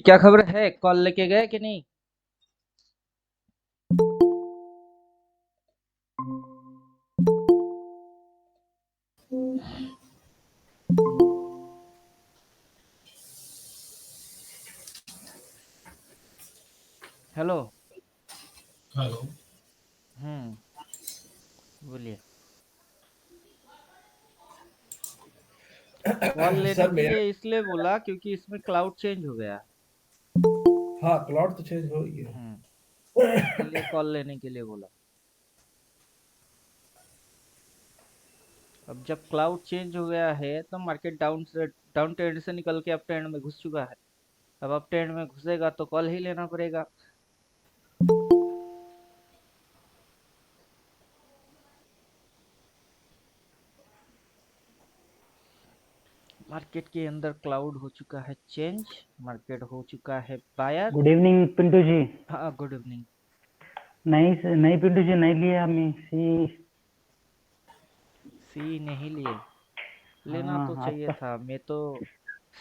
क्या खबर है? कॉल लेके गए कि नहीं? हेलो। हेलो। हम्म। बोलिए। कॉल लेने सर के मेरा लिए इसलिए बोला क्योंकि इसमें क्लाउड चेंज हो गया। हाँ, क्लाउड तो चेंज हो गया। इसलिए कॉल लेने के लिए बोला। अब जब क्लाउड चेंज हो गया है तो मार्केट डाउन ट्रेंड से निकल के अप ट्रेंड में घुस चुका है। अब अप ट्रेंड में घुसेगा तो कॉल ही लेना पड़ेगा। मार्केट के अंदर क्लाउड हो चुका है चेंज। मार्केट हो चुका है buyer. Good evening Pintu ji. हाँ, गुड इवनिंग। नहीं पिंटू जी, नहीं लिए हमें सी। सी नहीं लिए? लेना तो हाँ चाहिए आपका। था। मैं तो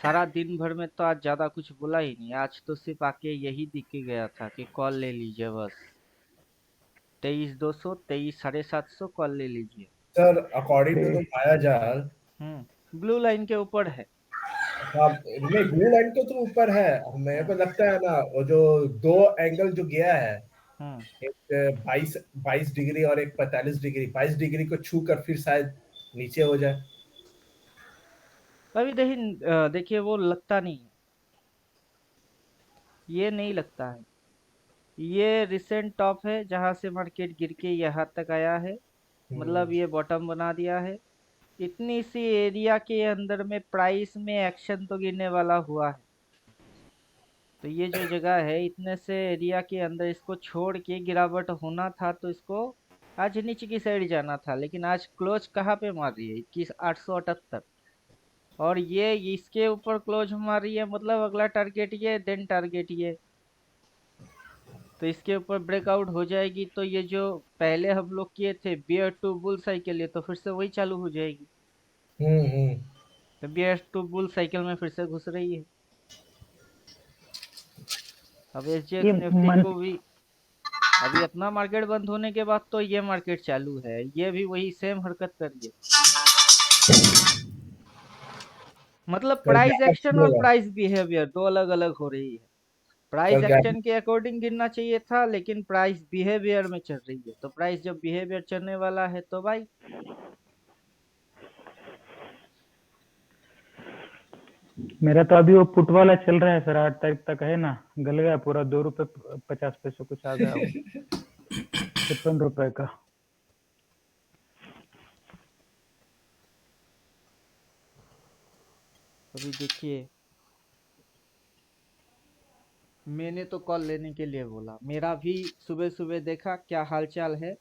सारा दिन भर में तो आज ज्यादा कुछ बोला ही नहीं। आज तो सिर्फ आके यही दिख के गया था कि कॉल ले लीजिए बस। 23,200, 23,750 कॉल ले लीजिए। Sir according to okay. The Maya Jaal. Blue line के ऊपर है। नहीं, ब्लू लाइन तो ऊपर है। मेरे को हम्म। लगता है ना, वो जो दो एंगल जो गया है, हम्म। एक 22 डिग्री और एक 45 डिग्री, 22 डिग्री को छू कर फिर शायद नीचे हो जाए। अभी देखिए वो लगता नहीं है। ये नहीं लगता है। ये रिसेंट टॉप है जहां से मार्केट गिर के यहाँ तक आया है। हम्म। मतलब ये बॉटम बना दिया है। इतनी सी एरिया के अंदर में प्राइस में एक्शन तो गिरने वाला हुआ है। तो ये जो जगह है इतने से एरिया के अंदर इसको छोड़ के गिरावट होना था तो इसको आज नीचे की साइड जाना था, लेकिन आज क्लोज कहाँ पे मार रही है? 21,878। और ये इसके ऊपर क्लोज मार रही है, मतलब अगला टारगेट ये, देन टारगेट ये। तो इसके ऊपर ब्रेकआउट हो जाएगी तो ये जो पहले हम लोग किए थे बियर टू बुल साइकिल, ये तो फिर से वही चालू हो जाएगी। हम्म। तो बियर टू बुल साइकिल में फिर से घुस रही है। अब ये एसजीएक्स निफ्टी मन को भी अभी अपना मार्केट बंद होने के बाद तो ये मार्केट चालू है, ये भी वही सेम हरकत कर रही है। मतलब कल प्राइस क्या एक्शन और होगा? प्राइस बिहेवियर दो अलग अलग हो रही है। प्राइस कल क्या? एक्शन के अकॉर्डिंग गिरना चाहिए था, लेकिन प्राइस बिहेवियर में चल रही है। तो प्राइस जब बिहेवियर चलने वाला है तो भाई। मेरा तो अभी वो पुट वाला चल रहा है सर, 8 तारीख तक है ना। गल गया पूरा, 2 रुपए 50 पैसे कुछ आ गया वो। 53 रुपए का। अभी देखिए, मैंने तो कॉल लेने के लिए बोला, मेरा भी सुबह सुबह देखा क्या हालचाल है।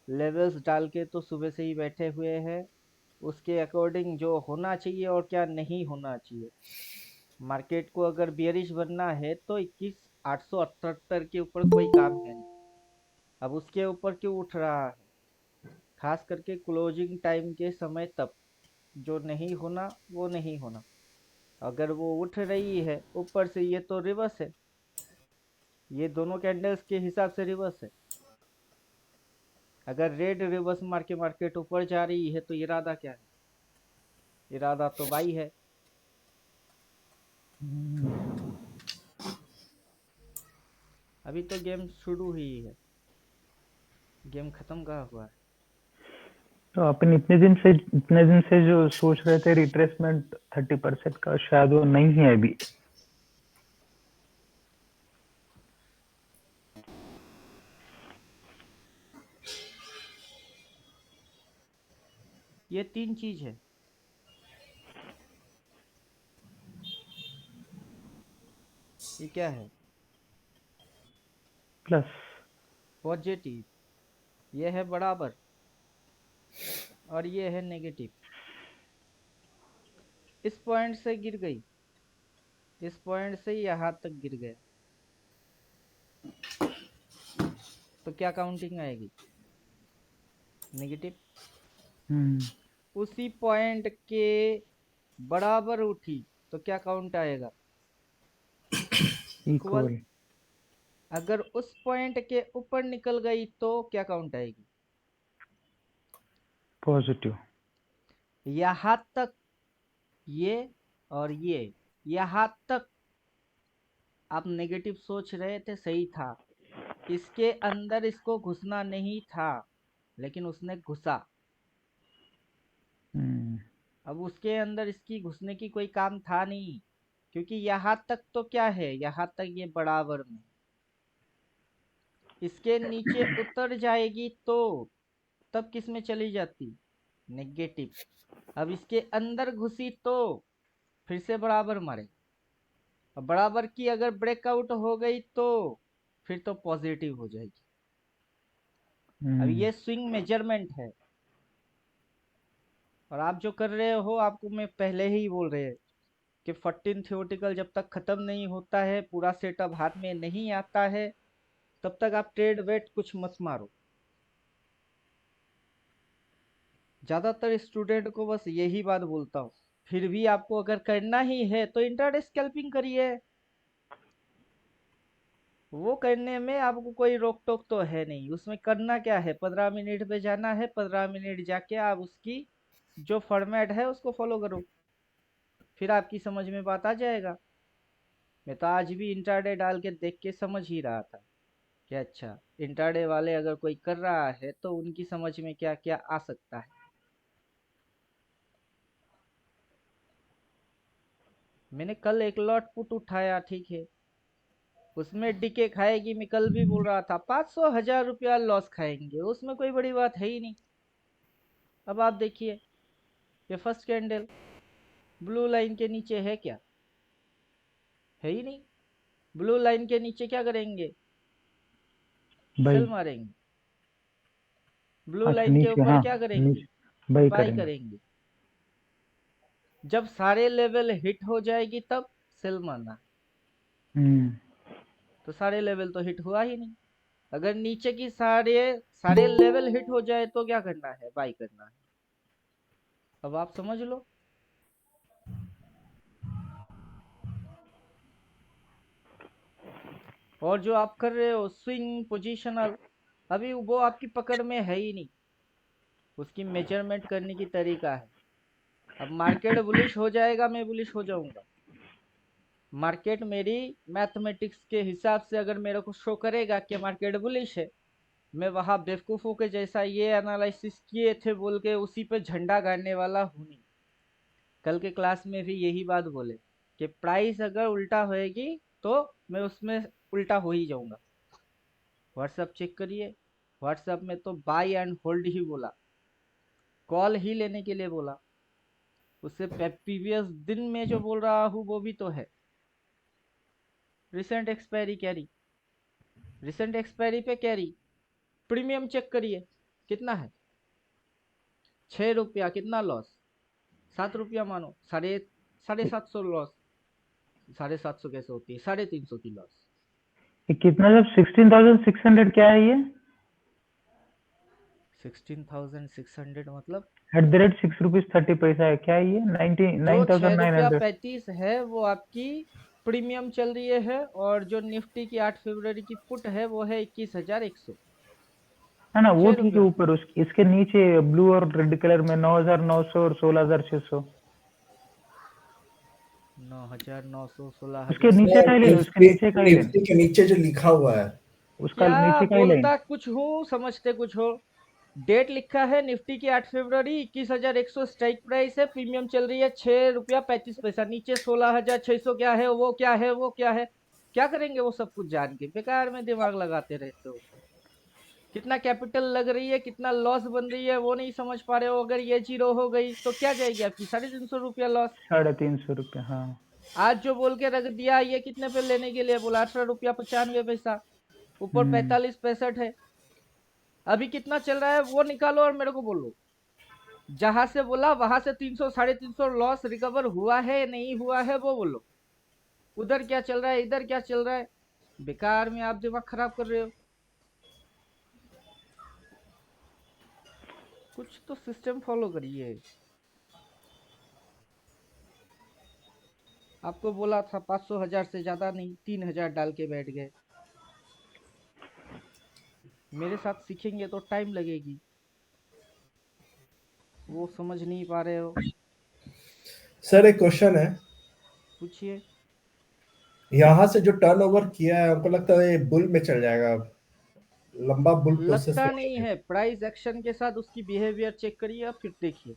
लेवल्स डाल के तो सुबह से ही बैठे हुए हैं। उसके अकॉर्डिंग जो होना चाहिए और क्या नहीं होना चाहिए। मार्केट को अगर बियरिश बनना है तो 21,878 के ऊपर कोई काम है नहीं। अब उसके ऊपर क्यों उठ रहा है? खास करके क्लोजिंग टाइम के समय तक जो नहीं होना वो नहीं होना। अगर वो उठ रही है ऊपर से, ये तो रिवर्स है। ये दोनों कैंडल्स के हिसाब से रिवर्स है। अगर रेड रिवर्स मार के मार्केट ऊपर जा रही है तो इरादा क्या है? इरादा तो बाई है। अभी तो गेम शुरू हुई है। गेम खत्म कहाँ हुआ है? तो अपन इतने दिन से जो सोच रहे थे रिट्रेसमेंट 30% का, शायद वो नहीं है अभी। ये तीन चीज है। ये क्या है? प्लस। पॉजिटिव। ये है बराबर। और ये है नेगेटिव। इस पॉइंट से गिर गई। इस पॉइंट से यहाँ तक गिर गया। तो क्या काउंटिंग आएगी? नेगेटिव। हम्म। उसी पॉइंट के बराबर उठी तो क्या काउंट आएगा? इक्वल। इक्वल। अगर उस पॉइंट के ऊपर निकल गई तो क्या काउंट आएगी? पॉजिटिव। यहां तक ये और ये, यहां तक आप नेगेटिव सोच रहे थे, सही था। इसके अंदर इसको घुसना नहीं था, लेकिन उसने घुसा। अब उसके अंदर इसकी घुसने की कोई काम था नहीं, क्योंकि यहाँ तक तो क्या है, यहाँ तक ये बराबर में। इसके नीचे उतर जाएगी तो तब किस में चली जाती? नेगेटिव। अब इसके अंदर घुसी तो फिर से बराबर मारे। अब बराबर की अगर ब्रेकआउट हो गई तो फिर तो पॉजिटिव हो जाएगी। अब ये स्विंग मेजरमेंट है, और आप जो कर रहे हो, आपको मैं पहले ही बोल रहे हैं कि 14 थियोटिकल जब तक खत्म नहीं होता है, पूरा सेटअप हाथ में नहीं आता है, तब तक आप ट्रेड वेट कुछ मत मारो। ज्यादातर स्टूडेंट को बस यही बात बोलता हूँ। फिर भी आपको अगर करना ही है तो इंट्राडे स्कैल्पिंग करिए, वो करने में आपको कोई रोक टोक तो है नहीं। उसमें करना क्या है, 15 मिनट पे जाना है, 15 मिनट जाके आप उसकी जो फॉर्मेट है उसको फॉलो करो, फिर आपकी समझ में बात आ जाएगा। मैं तो आज भी इंट्राडे डाल के देख के समझ ही रहा था कि अच्छा, इंट्राडे वाले अगर कोई कर रहा है तो उनकी समझ में क्या क्या आ सकता है। मैंने कल एक लॉट पुट उठाया, ठीक है, उसमें डीके खाएगी। मैं कल भी बोल रहा था 500,000 रुपया लॉस खाएंगे, उसमें कोई बड़ी बात है ही नहीं। अब आप देखिए, ये फर्स्ट कैंडल ब्लू लाइन के नीचे है क्या? है ही नहीं। ब्लू लाइन के नीचे क्या करेंगे? बाई। सेल मारेंगे। ब्लू अच्छा लाइन के नीचे, ऊपर हाँ क्या करेंगे? नीचे बाई बाई करेंगे। करेंगे। जब सारे लेवल हिट हो जाएगी तब सेल मारना। हम्म। तो सारे लेवल तो हिट हुआ ही नहीं। अगर नीचे की सारे सारे लेवल हिट हो जाए तो क्या करना है? बाई करना है। अब आप समझ लो। और जो आप कर रहे हो स्विंग पोजिशनल, अभी वो आपकी पकड़ में है ही नहीं। उसकी मेजरमेंट करने की तरीका है। अब मार्केट बुलिश हो जाएगा, मैं बुलिश हो जाऊंगा। मार्केट मेरी मैथमेटिक्स के हिसाब से अगर मेरे को शो करेगा कि मार्केट बुलिश है, मैं वहां बेवकूफों के जैसा ये एनालिसिस किए थे बोल के उसी पे झंडा गाड़ने वाला हूं नहीं। कल के क्लास में भी यही बात बोले कि प्राइस अगर उल्टा होएगी तो मैं उसमें उल्टा हो ही जाऊंगा। व्हाट्सअप चेक करिए, व्हाट्सअप में तो बाय एंड होल्ड ही बोला, कॉल ही लेने के लिए बोला। उससे प्रीवियस दिन में जो बोल रहा हूँ वो भी तो है। Recent expiry carry, recent expiry पे कैरी प्रीमियम चेक करिए कितना है। 6 रुपया कितना लॉस? 7 रुपया मानो, साढ़े 750 लॉस। 750 कैसे होती है? 350 की लॉस। ये कितना, जब 16,600 क्या है ये? 16,600 मतलब एट द रेट 6 रुपीज 30 पैसा है क्या ये? जो 99,900। 6 रुपया 35 है वो आपकी प्रीमियम चल रही है, और जो निफ्टी की 8 फरवरी की पुट है वो है 21,100। है ना, वो छह ठीक है। रुपया ऊपर इसके नीचे ब्लू और रेड कलर में 9,900 और 16,600। 9,900 उसके 16,000 नीचे का ही लेन, उसके निफ्टी नीचे का ही लेन। निफ्टी के नीचे जो लिखा हुआ है, उसका क्या नीचे का ही लेन। बोलता कुछ हूँ, समझते कुछ हो। डेट लिखा है निफ्टी की 8 फरवरी, 21,100 स्ट्राइक प्राइस है, प्रीमियम चल रही है 6 रुपया 35 पैसा। नीचे 16,600 क्या है, वो क्या है, वो क्या है। क्या करेंगे वो सब कुछ जान के? बेकार में दिमाग लगाते रहते हो। कितना कैपिटल लग रही है, कितना लॉस बन रही है वो नहीं समझ पा रहे हो। अगर ये जीरो हो गई तो क्या जाएगी आपकी? 350 रुपया लॉस। 350 रुपये, हाँ। आज जो बोल के रख दिया, ये कितने पे लेने के लिए बोला? 18 रुपया 95 पैसा। ऊपर हम्म। 45 65 है। अभी कितना चल रहा है वो निकालो और मेरे को बोलो। जहां से बोला वहां से 300 350 लॉस रिकवर हुआ है नहीं हुआ है वो बोलो। उधर क्या चल रहा है, इधर क्या चल रहा है। बेकार में आप दिमाग खराब कर रहे हो। कुछ तो सिस्टम फॉलो करिए। आपको बोला था 500 हजार से ज्यादा नहीं, 3 हजार डाल के बैठ गए। मेरे साथ सीखेंगे तो टाइम लगेगी, वो समझ नहीं पा रहे हो। सर एक क्वेश्चन है, पूछिए। यहाँ से जो टर्नओवर किया है हमको लगता है ये बुल में चल जाएगा, लंबा बुल प्रोसेस लगता में नहीं है। है, प्राइस एक्शन के साथ उसकी बिहेवियर चेक करिए और फिर देखिए।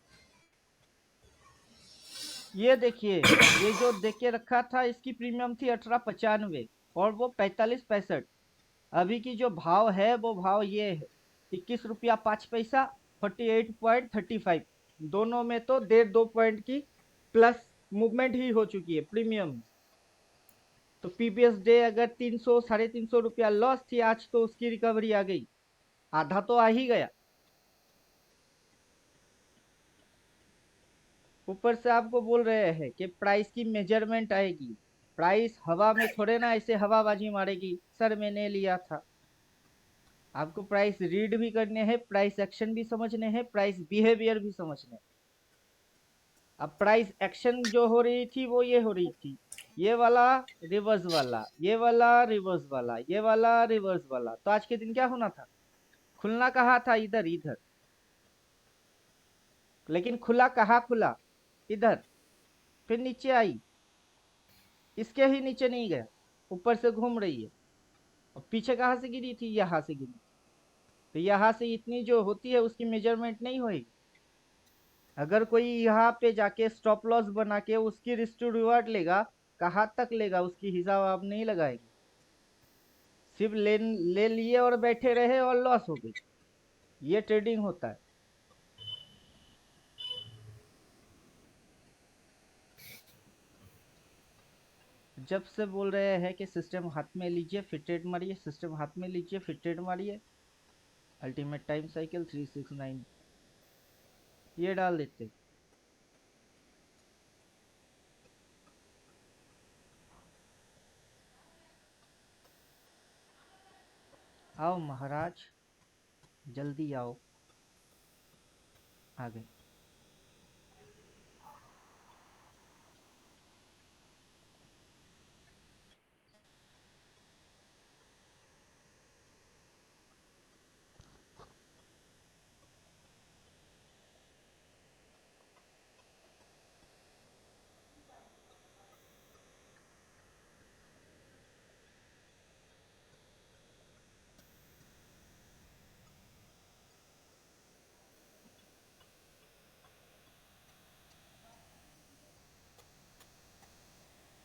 ये देखिए, ये जो देख के रखा था इसकी प्रीमियम थी 1895 और वो 45 65। अभी की जो भाव है वो भाव ये है 21 रुपया 5 पैसा, 48.35। दोनों में तो 1.5 2 पॉइंट की प्लस मूवमेंट ही हो चुकी है प्रीमियम। तो पीबीएस डे अगर 300 350 रुपया लॉस थी, आज तो उसकी रिकवरी आ गई, आधा तो आ ही गया। ऊपर से आपको बोल रहे हैं कि प्राइस की मेजरमेंट आएगी, प्राइस हवा में थोड़े ना ऐसे हवाबाजी मारेगी सर मैंने लिया था। आपको प्राइस रीड भी करने हैं, प्राइस एक्शन भी समझने हैं, प्राइस बिहेवियर भी समझने हैं। अब प्राइस एक्शन जो हो रही थी वो ये हो रही थी, ये वाला रिवर्स वाला, ये वाला रिवर्स वाला, ये वाला रिवर्स वाला। तो आज के दिन क्या होना था, खुलना कहा था, इधर इधर, लेकिन खुला कहा, खुला इधर, फिर नीचे आई, इसके ही नीचे नहीं गया, ऊपर से घूम रही है। और पीछे कहाँ से गिरी थी, यहाँ से गिरी। तो यहाँ से इतनी जो होती है उसकी मेजरमेंट नहीं होगी। अगर कोई यहाँ पे जाके स्टॉप लॉस बना के उसकी रिस्क टू रिवार्ड लेगा, कहाँ तक लेगा उसकी हिसाब आप नहीं लगाएंगे। सिर्फ ले लिए और बैठे रहे और लॉस हो गई, ये ट्रेडिंग होता है। जब से बोल रहे हैं कि सिस्टम हाथ में लीजिए फिर ट्रेड मारिए, सिस्टम हाथ में लीजिए फिर ट्रेड मारिए, अल्टीमेट टाइम साइकिल 369 ये डाल देते। आओ महाराज, जल्दी आओ, आ गए।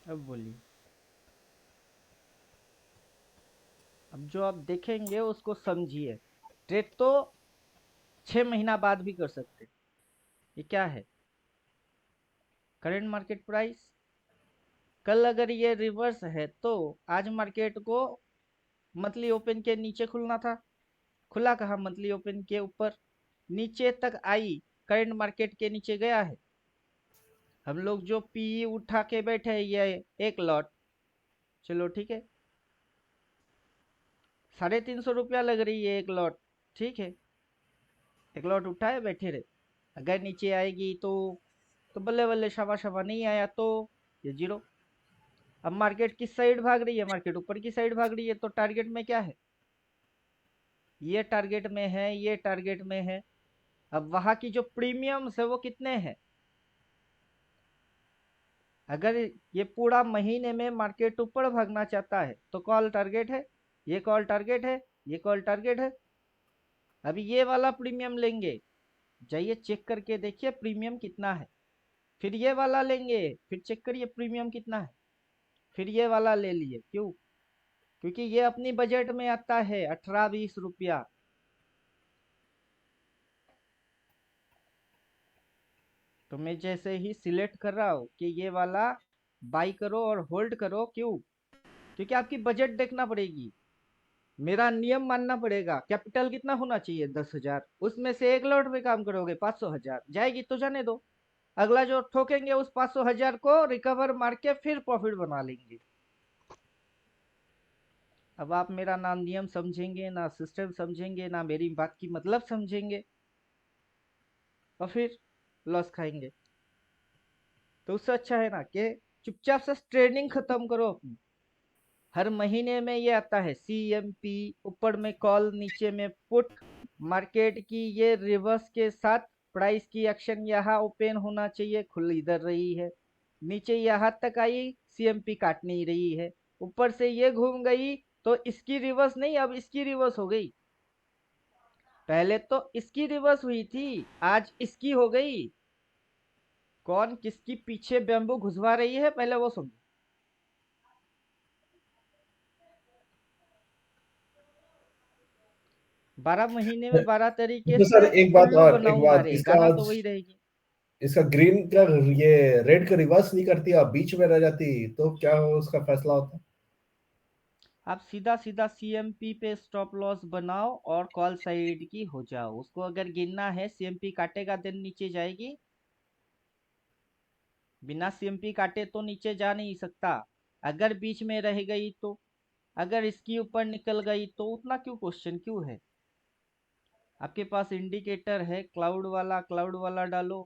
अब बोलिए। अब जो आप देखेंगे उसको समझिए। ट्रेड तो 6 महीना बाद भी कर सकते। ये क्या है, करंट मार्केट प्राइस। कल अगर ये रिवर्स है तो आज मार्केट को मंथली ओपन के नीचे खुलना था, खुला कहा मंथली ओपन के ऊपर, नीचे तक आई, करंट मार्केट के नीचे गया है। हम लोग जो पी उठा के बैठे हैं ये एक लॉट, चलो ठीक है, 350 रुपया लग रही है एक लॉट, ठीक है, एक लॉट उठाए बैठे रहे। अगर नीचे आएगी तो बल्ले बल्ले शाबा शाबा, नहीं आया तो ये जीरो। अब मार्केट किस साइड भाग रही है, मार्केट ऊपर की साइड भाग रही है, तो टारगेट में क्या है, ये टारगेट में है, ये टारगेट में है। अब वहां की जो प्रीमियम्स है वो कितने हैं, अगर ये पूरा महीने में मार्केट ऊपर भागना चाहता है तो कॉल टारगेट है, ये कॉल टारगेट है, ये कॉल टारगेट है। अभी ये वाला प्रीमियम लेंगे, जाइए चेक करके देखिए प्रीमियम कितना है, फिर ये वाला लेंगे, फिर चेक करिए प्रीमियम कितना है, फिर ये वाला ले लिए। क्यों, क्योंकि ये अपनी बजट में आता है 18 20 रुपया। तो मैं जैसे ही सिलेक्ट कर रहा हूँ कि ये वाला बाई करो और होल्ड करो, क्यों, क्योंकि आपकी बजट देखना पड़ेगी, मेरा नियम मानना पड़ेगा। कैपिटल कितना होना चाहिए, 10 हजार, उसमें से एक लॉट में काम करोगे 500 हजार, जाएगी तो जाने दो, अगला जो ठोकेंगे उस 500 हजार को रिकवर मार के फिर प्रॉफिट बना लेंगे। अब आप मेरा ना नियम समझेंगे, ना सिस्टम समझेंगे, ना मेरी बात की मतलब समझेंगे, और फिर लॉस खाएंगे। तो उससे अच्छा है ना कि चुपचाप से ट्रेडिंग खत्म करो अपनी। हर महीने में ये आता है CMP, ऊपर में कॉल, नीचे में पुट। मार्केट की ये रिवर्स के साथ प्राइस की एक्शन यहाँ ओपन होना चाहिए, खुल इधर रही है, नीचे यहाँ तक आई, CMP काट नहीं रही है, ऊपर से ये घूम गई तो इसकी रिवर्स नहीं, अब इसकी रिवर्स हो गई। पहले तो इसकी रिवर्स हुई थी, आज इसकी हो गई। कौन किसकी पीछे बैम्बू घुसवा रही है पहले वो समझो। 12 महीने में 12 तरीके तो सर से एक बात उल्लू और, एक बनाऊंगा बात रे, इसका गाना तो आज, वही रहेगी। इसका ग्रीन का, ये रेड का रिवर्स नहीं करती, आप बीच में रह जाती तो क्या हो उसका फैसला होता? आप सीधा सीधा CMP पे स्टॉप लॉस बनाओ और कॉल साइड की हो जाओ। उसको अगर गिनना है, CMP काटेगा देन नीचे जाएगी, बिना CMP काटे तो नीचे जा नहीं सकता। अगर बीच में रह गई तो, अगर इसकी ऊपर निकल गई तो उतना क्यों क्वेश्चन क्यों है? आपके पास इंडिकेटर है क्लाउड वाला, क्लाउड वाला डालो।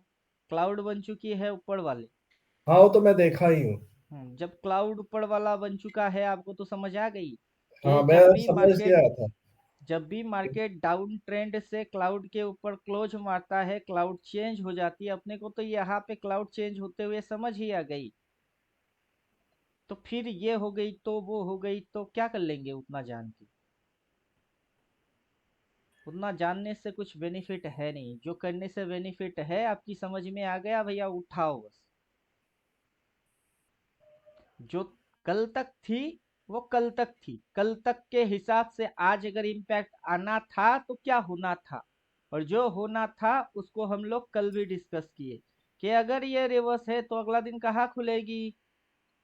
क्लाउड बन चुकी है ऊपर वाले। हाँ वो तो मैं देखा ही हूँ। जब क्लाउड ऊपर वाला बन चुका है आपको तो समझ आ गई हाँ कि मैं समझ गया था। जब भी मार्केट डाउन ट्रेंड से क्लाउड के ऊपर क्लोज मारता है, क्लाउड चेंज हो जाती है। अपने को तो यहाँ पे क्लाउड चेंज होते हुए समझ ही आ गई। तो फिर ये हो गई तो वो हो गई तो क्या कर लेंगे उतना जान के? उतना जानने से कुछ बेनिफिट है नहीं। जो करने से बेनिफिट है आपकी समझ में आ गया भैया, उठाओ बस। जो कल तक थी वो कल तक थी, कल तक के हिसाब से आज अगर इम्पैक्ट आना था तो क्या होना था, और जो होना था उसको हम लोग कल भी डिस्कस किए कि अगर ये रिवर्स है तो अगला दिन कहाँ खुलेगी?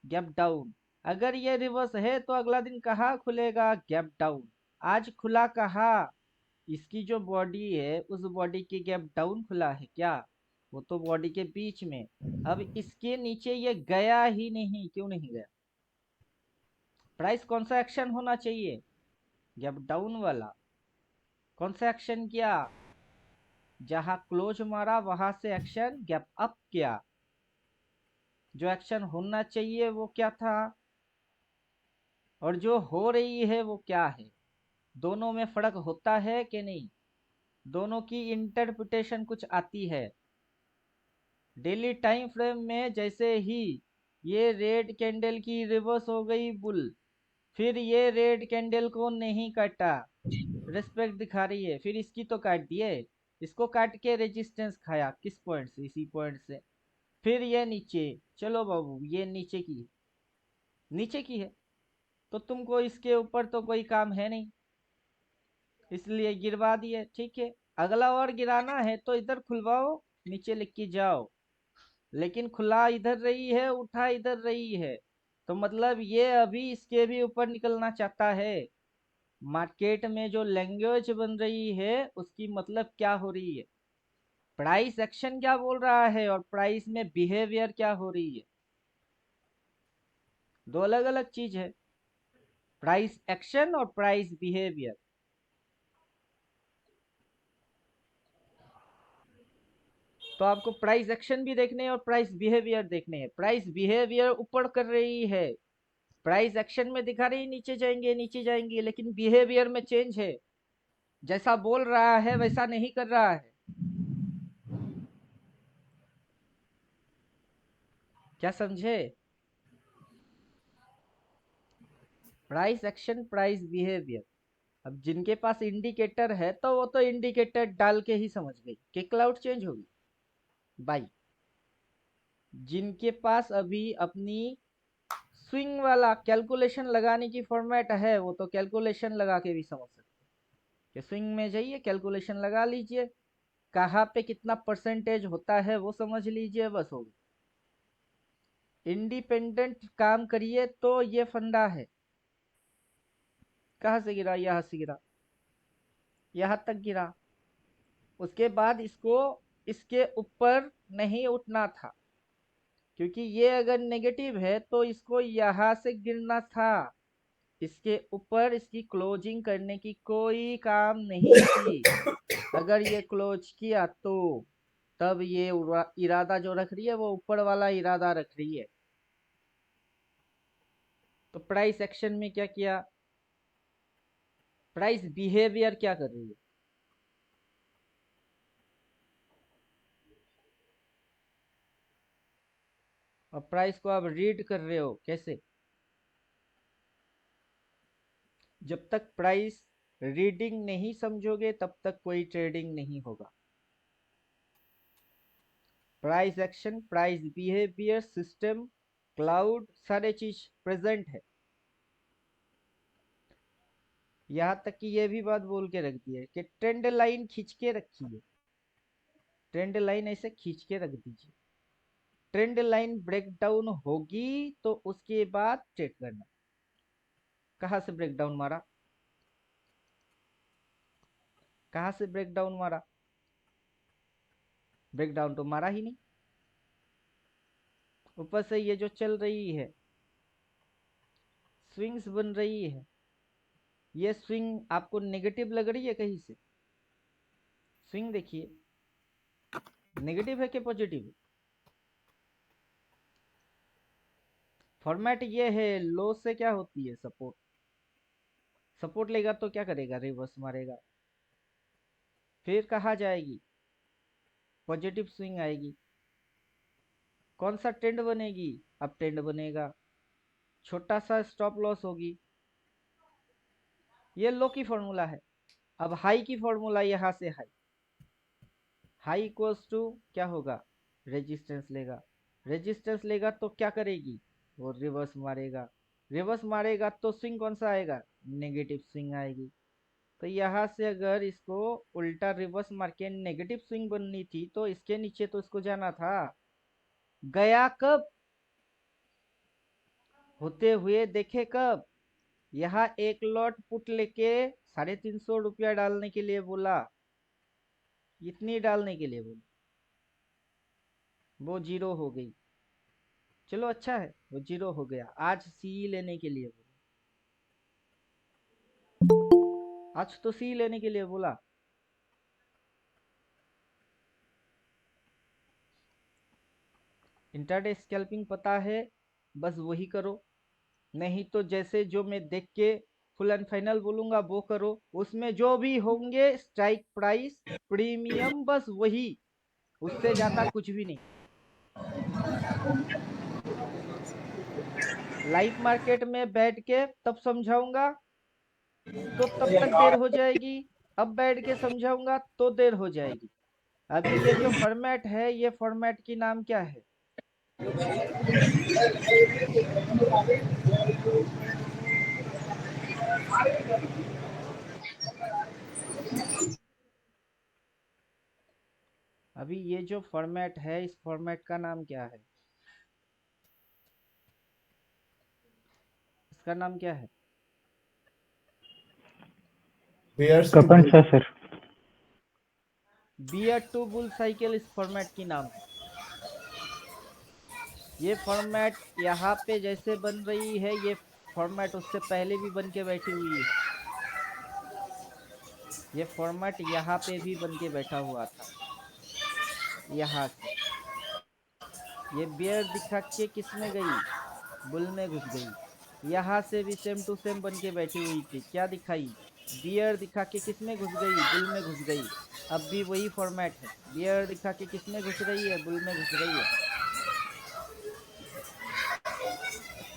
Gap down. अगर ये रिवर्स है तो अगला दिन कहाँ खुलेगा? Gap down. आज खुला कहाँ? इसकी जो बॉडी है उस बॉडी की गैप डाउन खुला है क्या? वो तो बॉडी के बीच में। अब इसके नीचे ये गया ही नहीं, क्यों नहीं गया? प्राइस कौन सा एक्शन होना चाहिए? गैप डाउन वाला। कौन सा एक्शन किया? जहां क्लोज मारा वहां से एक्शन गैप अप किया। जो एक्शन होना चाहिए वो क्या था, और जो हो रही है वो क्या है? दोनों में फर्क होता है कि नहीं? दोनों की इंटरप्रिटेशन कुछ आती है। डेली टाइम फ्रेम में जैसे ही ये रेड कैंडल की रिवर्स हो गई बुल, फिर ये रेड कैंडल को नहीं काटा, रिस्पेक्ट दिखा रही है, फिर इसकी तो काट दिए, इसको काट के रेजिस्टेंस खाया, किस पॉइंट से? इसी पॉइंट से। फिर ये नीचे, चलो बाबू ये नीचे की, नीचे की है तो तुमको इसके ऊपर तो कोई काम है नहीं, इसलिए गिरवा दिए। ठीक है, अगला और गिराना है तो इधर खुलवाओ, नीचे लिख के जाओ। लेकिन खुला इधर रही है, उठा इधर रही है, तो मतलब ये अभी इसके भी ऊपर निकलना चाहता है। मार्केट में जो लैंग्वेज बन रही है उसकी मतलब क्या हो रही है? प्राइस एक्शन क्या बोल रहा है और प्राइस में बिहेवियर क्या हो रही है? दो अलग अलग चीज है, प्राइस एक्शन और प्राइस बिहेवियर। तो आपको प्राइस एक्शन भी देखने हैं और प्राइस बिहेवियर देखने हैं। प्राइस बिहेवियर ऊपर कर रही है, प्राइस एक्शन में दिखा रही नीचे जाएंगे नीचे जाएंगे, लेकिन बिहेवियर में चेंज है। जैसा बोल रहा है वैसा नहीं कर रहा है। क्या समझे? Price action, price behaviour. अब जिनके पास इंडिकेटर है तो वो तो इंडिकेटर डाल के ही समझ गई कि क्लाउड चेंज होगी बाई। जिनके पास अभी अपनी स्विंग वाला कैलकुलेशन लगाने की फॉर्मेट है वो तो कैलकुलेशन लगा के भी समझ सकते हैं कि स्विंग में जाइए, कैलकुलेशन लगा लीजिए, कहाँ पे कितना परसेंटेज होता है वो समझ लीजिए, बस हो गई। इंडिपेंडेंट काम करिए तो ये फंडा है। कहाँ से गिरा? यहाँ से गिरा, यहाँ तक गिरा। उसके बाद इसको इसके ऊपर नहीं उठना था, क्योंकि ये अगर नेगेटिव है तो इसको यहाँ से गिरना था। इसके ऊपर इसकी क्लोजिंग करने की कोई काम नहीं थी। अगर ये क्लोज किया तो तब ये इरादा जो रख रही है वो ऊपर वाला इरादा रख रही है। तो प्राइस एक्शन में क्या किया, प्राइस बिहेवियर क्या कर रही है, और प्राइस को आप रीड कर रहे हो कैसे, जब तक प्राइस रीडिंग नहीं समझोगे तब तक कोई ट्रेडिंग नहीं होगा। Price action, price behaviour, system, cloud, सारे चीज प्रेजेंट है। यहां तक कि ये भी बात बोल के रख दी है कि ट्रेंड लाइन खींच के रखिए, ट्रेंड लाइन ऐसे खींच के रख दीजिए, ट्रेंड लाइन ब्रेकडाउन होगी तो उसके बाद चेक करना। कहां से ब्रेकडाउन मारा, कहां से ब्रेकडाउन मारा, ब्रेकडाउन तो मारा ही नहीं। ऊपर से ये जो चल रही है स्विंग्स बन रही है, ये स्विंग आपको नेगेटिव लग रही है कहीं से, स्विंग देखिए नेगेटिव है कि पॉजिटिव है। फॉर्मेट ये है, लो से क्या होती है सपोर्ट, सपोर्ट लेगा तो क्या करेगा, रिवर्स मारेगा, फिर कहा जाएगी पॉजिटिव स्विंग आएगी। कौन सा ट्रेंड बनेगी, अब ट्रेंड बनेगा, छोटा सा स्टॉप लॉस होगी। ये लो की फॉर्मूला है। अब हाई की फॉर्मूला, यहां से हाई, हाई इक्वल्स टू क्या होगा, रेजिस्टेंस लेगा, रेजिस्टेंस लेगा तो क्या करेगी, वो रिवर्स मारेगा, रिवर्स मारेगा तो स्विंग कौन सा आएगा, नेगेटिव स्विंग आएगी। तो यहाँ से अगर इसको उल्टा रिवर्स मार के नेगेटिव स्विंग बननी थी तो इसके नीचे तो इसको जाना था, गया कब, होते हुए देखे कब, यहाँ एक लॉट पुट लेके 350 रुपया डालने के लिए बोला, इतनी डालने के लिए बोला, वो जीरो हो गई। चलो अच्छा है वो जीरो हो गया, आज सी लेने के लिए बोला, आज तो सी लेने के लिए बोला। इंट्राडे स्कैल्पिंग पता है, बस वही करो, नहीं तो जैसे जो मैं देख के फुल एंड फाइनल बोलूंगा वो करो, उसमें जो भी होंगे स्ट्राइक प्राइस प्रीमियम बस वही, उससे ज्यादा कुछ भी नहीं। लाइव मार्केट में बैठ के तब समझाऊंगा तो तब तक देर हो जाएगी, अब बैठ के समझाऊंगा तो देर हो जाएगी। अभी ये जो फॉर्मेट है, ये फॉर्मेट की नाम क्या है, अभी ये जो फॉर्मेट है इस फॉर्मेट का नाम क्या है, इसका नाम क्या है, बेयर्स टू कपन बुल। सा sir. Bear to bull cycle इस फॉर्मेट की नाम है। ये फॉर्मेट यहाँ पे जैसे बन रही है, ये फॉर्मेट उससे पहले भी बन के बैठी हुई है, ये फॉर्मेट यहाँ पे भी बन के बैठा हुआ था। यहाँ से ये बियर दिखा के किस में गई, बुल में घुस गई। यहाँ से भी सेम टू सेम बन के बैठी हुई थी, क्या दिखाई, बियर दिखा के किस में घुस गई, बुल में घुस गई। अब भी वही फॉर्मेट है, बियर दिखा के किस में घुस रही है, बुल में घुस रही है।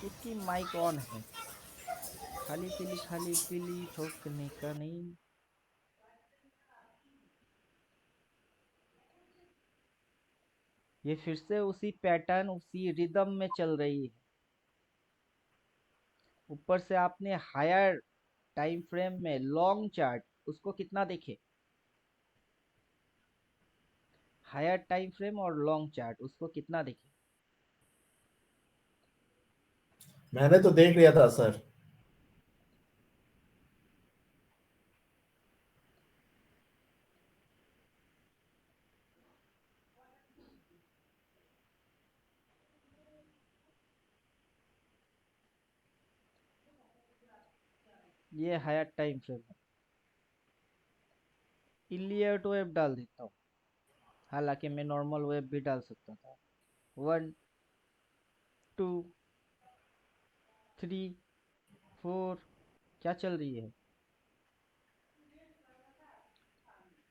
किसकी माइक ऑन है, खाली पीली ठोकने का नहीं। ये फिर से उसी पैटर्न उसी रिदम में चल रही है। ऊपर से आपने हायर टाइम फ्रेम में लॉन्ग चार्ट उसको कितना देखे, हायर टाइम फ्रेम और लॉन्ग चार्ट उसको कितना देखे, मैंने तो देख लिया था सर। ये हायर टाइम फ्रेम है। इलियट वेव डाल देता हूँ, हालांकि मैं नॉर्मल वेव भी डाल सकता था। 1 2 3 24 क्या चल रही है,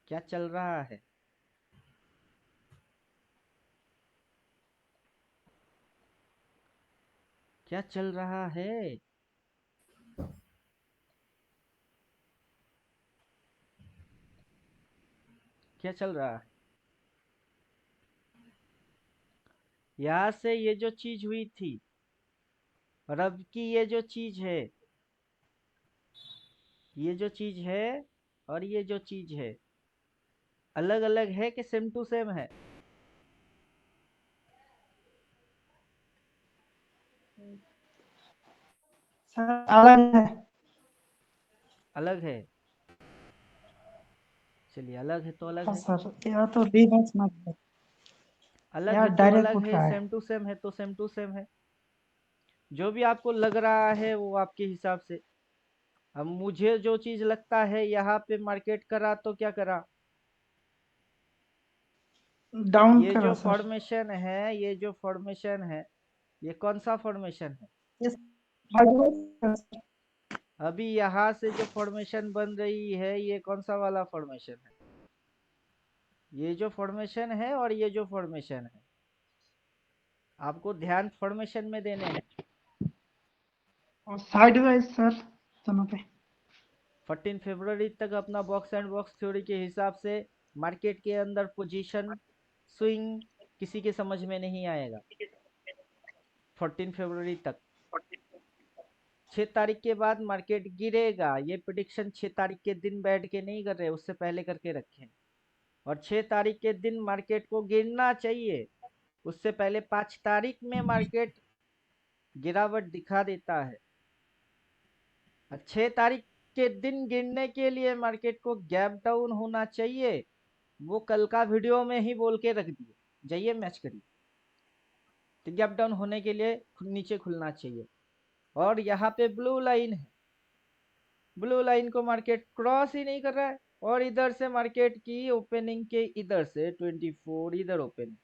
क्या चल रहा है? क्या चल रहा है? क्या चल रहा है? यहाँ से ये जो चीज हुई थी और अब की ये जो चीज है, ये जो चीज है और ये जो चीज है, अलग अलग है कि सेम टू सेम है? सर अलग है। अलग है। चलिए, अलग है तो अलग हाँ है। सर, यह तो रिवर्स मत है। अलग यह है तो डायरेक्ट अलग उठ है, रहा है। सेम टू सेम है तो सेम टू सेम है। जो भी आपको लग रहा है वो आपके हिसाब से। अब मुझे जो चीज लगता है, यहाँ पे मार्केट करा तो क्या करा, डाउन ये करा जो सर। फॉर्मेशन है, ये जो फॉर्मेशन है, ये कौन सा फॉर्मेशन है? ये sideways है, अभी यहाँ से जो फॉर्मेशन बन रही है, ये कौन सा वाला फॉर्मेशन है? ये जो फॉर्मेशन है और ये जो फॉर्मेशन है, आपको ध्यान फॉर्मेशन में देने हैं। और साइडवाइज सर दोनों पे। 14 फरवरी तक अपना बॉक्स एंड बॉक्स थ्योरी के हिसाब से मार्केट के अंदर पोजीशन स्विंग किसी के समझ में नहीं आएगा। 14 फरवरी तक, 6 तारीख के बाद मार्केट गिरेगा। ये प्रिडिक्शन 6 तारीख के दिन बैठ के नहीं कर रहे, उससे पहले करके रखे। और 6 तारीख के दिन मार्केट को गिरना चाहिए, उससे पहले 5 तारीख में मार्केट गिरावट दिखा देता है। 6 तारीख के दिन गिरने के लिए मार्केट को गैप डाउन होना चाहिए, वो कल का वीडियो में ही बोल के रख दिए। जाइए मैच करिए, तो गैप डाउन होने के लिए नीचे खुलना चाहिए। और यहाँ पे ब्लू लाइन है, ब्लू लाइन को मार्केट क्रॉस ही नहीं कर रहा है। और इधर से मार्केट की ओपनिंग के इधर से 24 इधर ओपनिंग,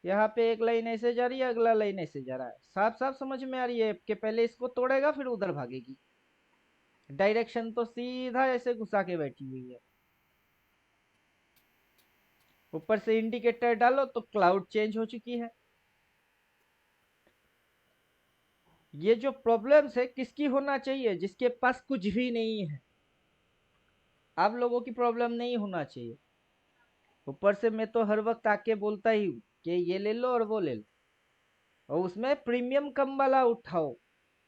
यहाँ पे एक लाइन ऐसे जा रही है, अगला लाइन ऐसे जा रहा है। साफ साफ समझ में आ रही है कि पहले इसको तोड़ेगा फिर उधर भागेगी। डायरेक्शन तो सीधा ऐसे घुसा के बैठी हुई है। ऊपर से इंडिकेटर डालो तो क्लाउड चेंज हो चुकी है। ये जो प्रॉब्लम्स है किसकी होना चाहिए? जिसके पास कुछ भी नहीं है। आप लोगों की प्रॉब्लम नहीं होना चाहिए। ऊपर से मैं तो हर वक्त आके बोलता ही हूँ कि ये ले लो और वो ले लो, और उसमें प्रीमियम कम वाला उठाओ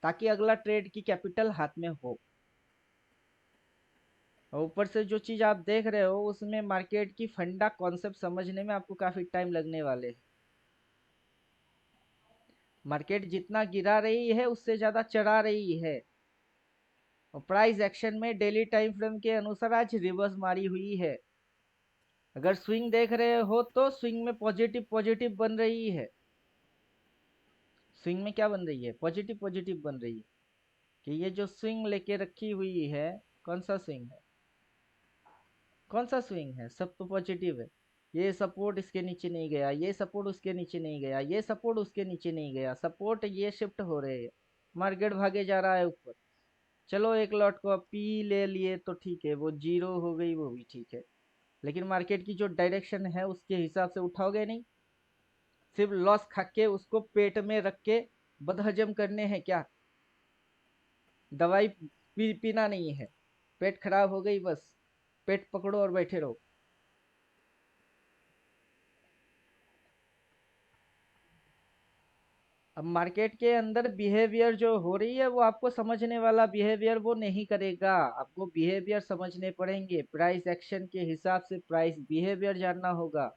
ताकि अगला ट्रेड की कैपिटल हाथ में हो। और ऊपर से जो चीज आप देख रहे हो उसमें मार्केट की फंडा कॉन्सेप्ट समझने में आपको काफी टाइम लगने वाले हैं। मार्केट जितना गिरा रही है उससे ज्यादा चढ़ा रही है। और प्राइस एक्शन में डेली टाइम फ्रेम के अनुसार आज रिवर्स मारी हुई है। अगर स्विंग देख रहे हो तो स्विंग में पॉजिटिव पॉजिटिव बन रही है। स्विंग में क्या बन रही है? पॉजिटिव पॉजिटिव बन रही है। कि ये जो स्विंग लेके रखी हुई है, कौन सा स्विंग है? कौन सा स्विंग है? सब तो पॉजिटिव है। ये सपोर्ट इसके नीचे नहीं गया, ये सपोर्ट उसके नीचे नहीं गया, ये सपोर्ट उसके नीचे नहीं गया, सपोर्ट ये शिफ्ट हो रहे हैं। मार्केट भागे जा रहा है ऊपर। चलो एक लॉट को अब पी ले लिए तो ठीक है, वो जीरो हो गई वो भी ठीक है। लेकिन मार्केट की जो डायरेक्शन है उसके हिसाब से उठाओगे नहीं। सिर्फ लॉस खा के उसको पेट में रख के बदहजम करने हैं क्या? दवाई पीना नहीं है। पेट खराब हो गई बस, पेट पकड़ो और बैठे रहो। अब मार्केट के अंदर बिहेवियर जो हो रही है वो आपको समझने वाला बिहेवियर वो नहीं करेगा। आपको बिहेवियर समझने पड़ेंगे, प्राइस एक्शन के हिसाब से प्राइस बिहेवियर जानना होगा।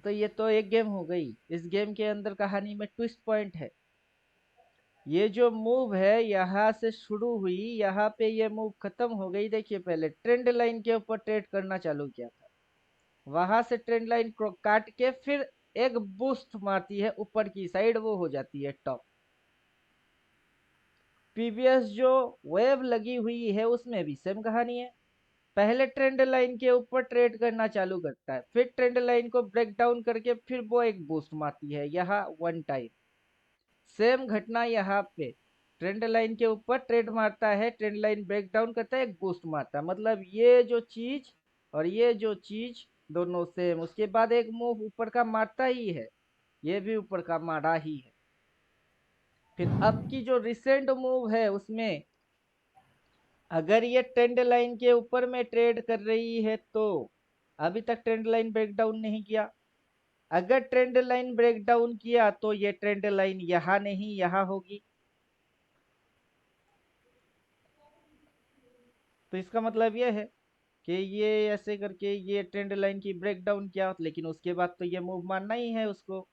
तो ये तो एक गेम हो गई। इस गेम के अंदर कहानी में ट्विस्ट पॉइंट है। ये जो मूव है यहाँ से शुरू हुई, यहाँ पे ये मूव खत्म हो गई। देखिए पहले ट्रेंड लाइन के ऊपर ट्रेड करना चालू किया था, वहां से ट्रेंड लाइन को काट के फिर एक बूस्ट मारती है ऊपर की साइड, वो हो जाती है टॉप। प्रीवियस जो वेव लगी हुई है उसमें भी सेम कहानी है। पहले ट्रेंड लाइन के ऊपर ट्रेड करना चालू करता है, फिर ट्रेंड लाइन को ब्रेक डाउन करके फिर वो एक बूस्ट मारती है यहाँ वन टाइम। सेम घटना यहाँ पे ट्रेंड लाइन के ऊपर ट्रेड मारता है, ट्रेंड लाइन ब्रेक डाउन करता है, एक बूस्ट मारता है, मतलब ये जो चीज और ये जो चीज दोनों सेम, उसके बाद एक मूव ऊपर का मारता ही है, ये भी ऊपर का मारा ही है। फिर अब की जो रिसेंट मूव है उसमें अगर ये ट्रेंड लाइन के ऊपर में ट्रेड कर रही है तो अभी तक ट्रेंड लाइन ब्रेक डाउन नहीं किया। अगर ट्रेंड लाइन ब्रेक डाउन किया तो ये ट्रेंड लाइन यहाँ नहीं यहाँ होगी, तो इसका मतलब ये है कि ये ऐसे करके ये ट्रेंड लाइन की ब्रेक डाउन किया, लेकिन उसके बाद तो ये मूव मानना ही है उसको।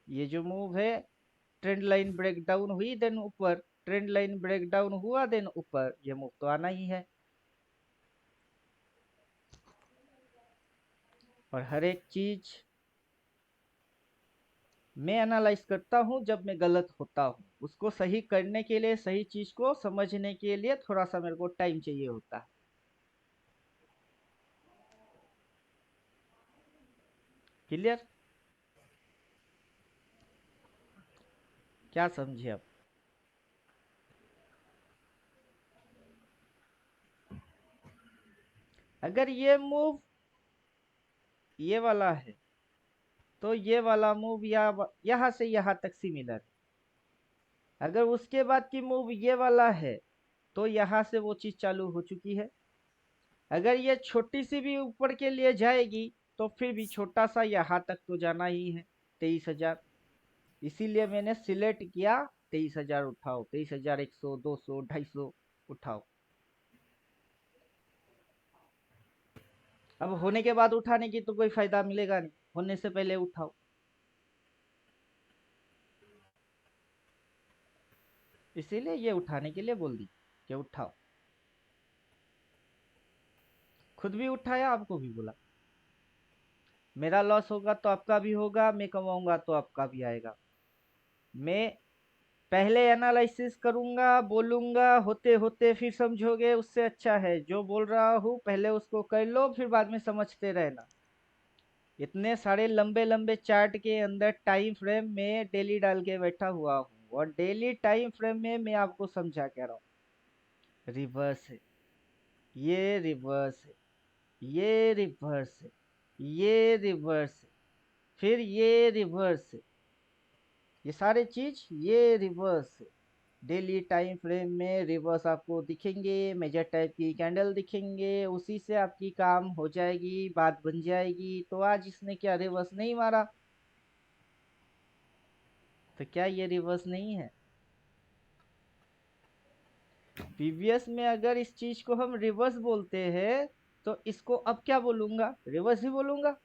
ये जो मूव है ट्रेंड लाइन ब्रेक डाउन हुई देन ऊपर, ट्रेंड लाइन ब्रेक डाउन हुआ देन ऊपर, ये मूव तो आना ही है। और हर एक चीज मैं एनालाइज करता हूँ जब मैं गलत होता हूँ, उसको सही करने के लिए, सही चीज को समझने के लिए थोड़ा सा मेरे को टाइम चाहिए होता है। क्लियर? क्या समझे अब? अगर ये मूव ये वाला है तो ये वाला मूव यहाँ से यहाँ तक सिमिलर है। अगर उसके बाद की मूव ये वाला है तो यहाँ से वो चीज चालू हो चुकी है। अगर ये छोटी सी भी ऊपर के लिए जाएगी तो फिर भी छोटा सा यहाँ तक तो जाना ही है, 23,000। इसीलिए मैंने सिलेक्ट किया 23,000 उठाओ, 23,100, 200, 250 उठाओ। अब होने के बाद उठाने की तो कोई फायदा मिलेगा नहीं, होने से पहले उठाओ। इसीलिए ये उठाने के लिए बोल दी कि उठाओ। खुद भी उठाया, आपको भी बोला। मेरा लॉस होगा तो आपका भी होगा, मैं कमाऊंगा तो आपका भी आएगा। मैं पहले एनालिसिस करूंगा, बोलूंगा, होते होते फिर समझोगे, उससे अच्छा है जो बोल रहा हूँ पहले उसको कर लो, फिर बाद में समझते रहना। इतने सारे लंबे लंबे चार्ट के अंदर टाइम फ्रेम में डेली डाल के बैठा हुआ हूँ, और डेली टाइम फ्रेम में मैं आपको समझा कह रहा हूँ। रिवर्स है, ये रिवर्स है, ये रिवर्स है, ये रिवर्स है, फिर ये रिवर्स है, ये सारे चीज ये रिवर्स है। डेली टाइम फ्रेम में रिवर्स आपको दिखेंगे, मेजर टाइप की कैंडल दिखेंगे, उसी से आपकी काम हो जाएगी, बात बन जाएगी। तो आज इसने क्या रिवर्स नहीं मारा, तो क्या ये रिवर्स नहीं है? पीवीएस में अगर इस चीज को हम रिवर्स बोलते हैं तो इसको अब क्या बोलूंगा, रिवर्स ही बोलूंगा।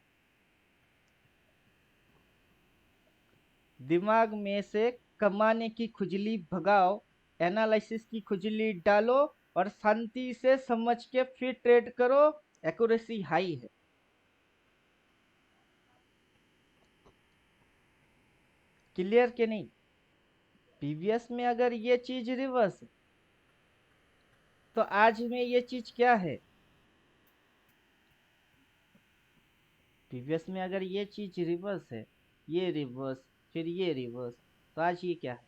दिमाग में से कमाने की खुजली भगाओ, एनालिसिस की खुजली डालो, और शांति से समझ के फिर ट्रेड करो। एक्यूरेसी हाई है। क्लियर के नहीं? पीवीएस में अगर ये चीज रिवर्स है तो आज में ये चीज क्या है? पीवीएस में अगर ये चीज रिवर्स है, ये रिवर्स, फिर ये रिवर्स, तो आज ये क्या है?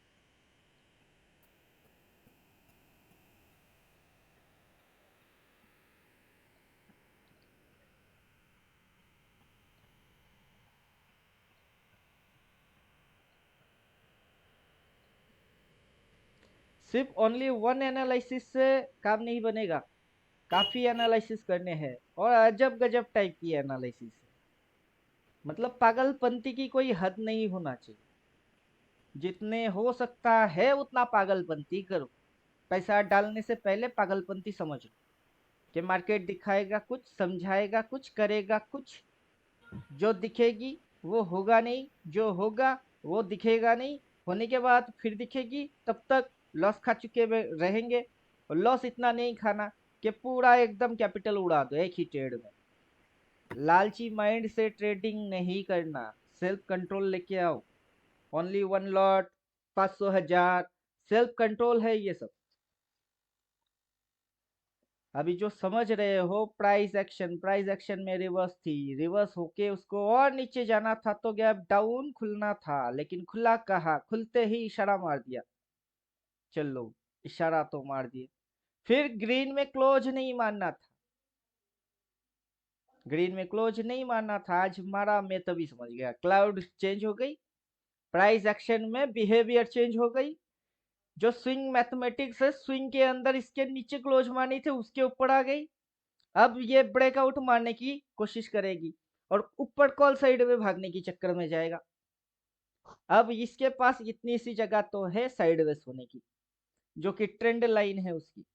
सिर्फ ओनली वन एनालिसिस से काम नहीं बनेगा, काफी एनालिसिस करने हैं, और अजब गजब टाइप की एनालिसिस है। मतलब पागलपंती की कोई हद नहीं होना चाहिए, जितने हो सकता है उतना पागलपंती करो। पैसा डालने से पहले पागलपंती समझ लो कि मार्केट दिखाएगा कुछ, समझाएगा कुछ, करेगा कुछ। जो दिखेगी वो होगा नहीं, जो होगा वो दिखेगा नहीं, होने के बाद फिर दिखेगी, तब तक लॉस खा चुके रहेंगे। और लॉस इतना नहीं खाना कि पूरा एकदम कैपिटल उड़ा दो एक ही ट्रेड में। लालची माइंड से ट्रेडिंग नहीं करना, सेल्फ कंट्रोल लेके आओ। Only one lot, 500, 1000, self control है ये सब। अभी जो समझ रहे हो प्राइस एक्शन में रिवर्स थी, रिवर्स होके उसको और नीचे जाना था तो गैप डाउन खुलना था, लेकिन खुला कहाँ, खुलते ही इशारा मार दिया। चलो इशारा तो मार दिए, फिर ग्रीन में क्लोज नहीं मारना था, ग्रीन में क्लोज नहीं मारना था। आज मारा, मैं तभी समझ गया, क्लाउड चेंज हो गई, प्राइस एक्शन में बिहेवियर चेंज हो गई। जो स्विंग मैथमेटिक्स है, स्विंग के अंदर इसके नीचे क्लोज मारनी थी, उसके ऊपर आ गई। अब ये ब्रेकआउट मारने की कोशिश करेगी और ऊपर कॉल साइड में भागने की चक्कर में जाएगा। अब इसके पास इतनी सी जगह तो है साइडवेज होने की, जो कि ट्रेंड लाइन है उसकी।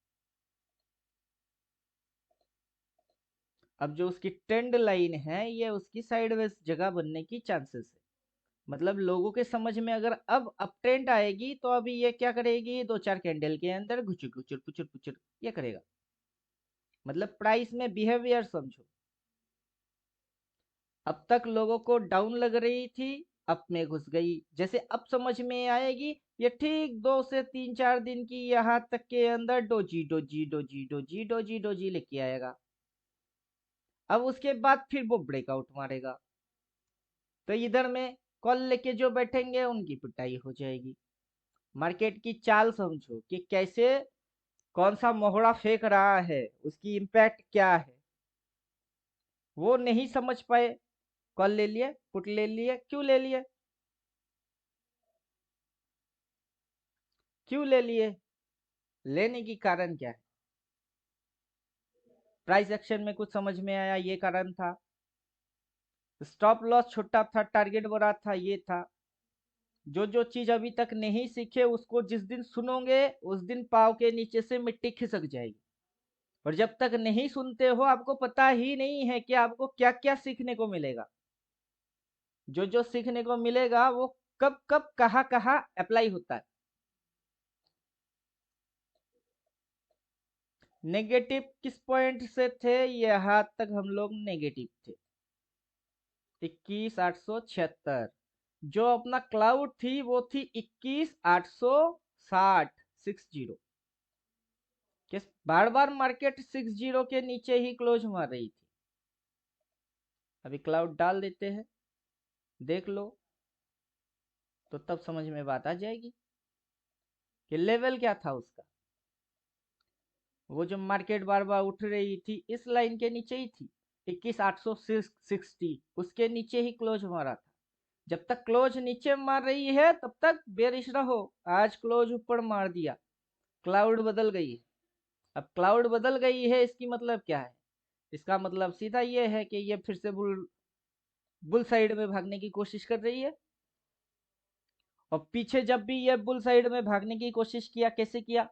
अब जो उसकी ट्रेंड लाइन है, ये उसकी साइडवेज जगह बनने की चांसेस है। मतलब लोगों के समझ में अगर अब अप ट्रेंड आएगी तो अभी ये क्या करेगी, 2-4 कैंडल के अंदर घुचुर घुचुर पुचुर पुचुर ये करेगा। मतलब प्राइस में बिहेवियर समझो। अब तक लोगों को डाउन लग रही थी, अप में घुस गई। जैसे अब समझ में आएगी, ये ठीक 2 से 3-4 दिन की यहाँ तक के अंदर doji doji doji doji doji doji लेके आएगा। अब उसके बाद फिर वो ब्रेकआउट मारेगा, तो इधर में कॉल लेके जो बैठेंगे उनकी पिटाई हो जाएगी। मार्केट की चाल समझो कि कैसे, कौन सा मोहरा फेंक रहा है, उसकी इम्पैक्ट क्या है, वो नहीं समझ पाए। कॉल ले लिए, पुट ले लिए, क्यों ले लिए, क्यों ले लिए, लेने की कारण क्या है। प्राइस एक्शन में कुछ समझ में आया, ये कारण था। स्टॉप लॉस छोटा था, टारगेट बड़ा था, ये था। जो चीज अभी तक नहीं सीखे उसको जिस दिन सुनोगे उस दिन पाव के नीचे से मिट्टी खिसक जाएगी। और जब तक नहीं सुनते हो आपको पता ही नहीं है कि आपको क्या क्या सीखने को मिलेगा। जो सीखने को मिलेगा वो कब कब कहाँ कहाँ अप्लाई होता है। नेगेटिव किस पॉइंट से थे, यहाँ तक हम लोग नेगेटिव थे 21,876। जो अपना क्लाउड थी वो थी 21,860 कि बार बार मार्केट 60 के नीचे ही क्लोज मार रही थी। अभी क्लाउड डाल देते हैं, देख लो तो तब समझ में बात आ जाएगी कि लेवल क्या था उसका। वो जो मार्केट बार बार उठ रही थी इस लाइन के नीचे ही थी, 21,860, उसके नीचे ही क्लोज मारा था। जब तक क्लोज नीचे मार रही है तब तक बेरिश रहो। आज क्लोज ऊपर मार दिया, क्लाउड बदल गई है। अब क्लाउड बदल गई है, इसकी मतलब क्या है, इसका मतलब सीधा ये है कि ये फिर से बुल साइड में भागने की कोशिश कर रही है। और पीछे जब भी ये बुल साइड में भागने की कोशिश किया, कैसे किया,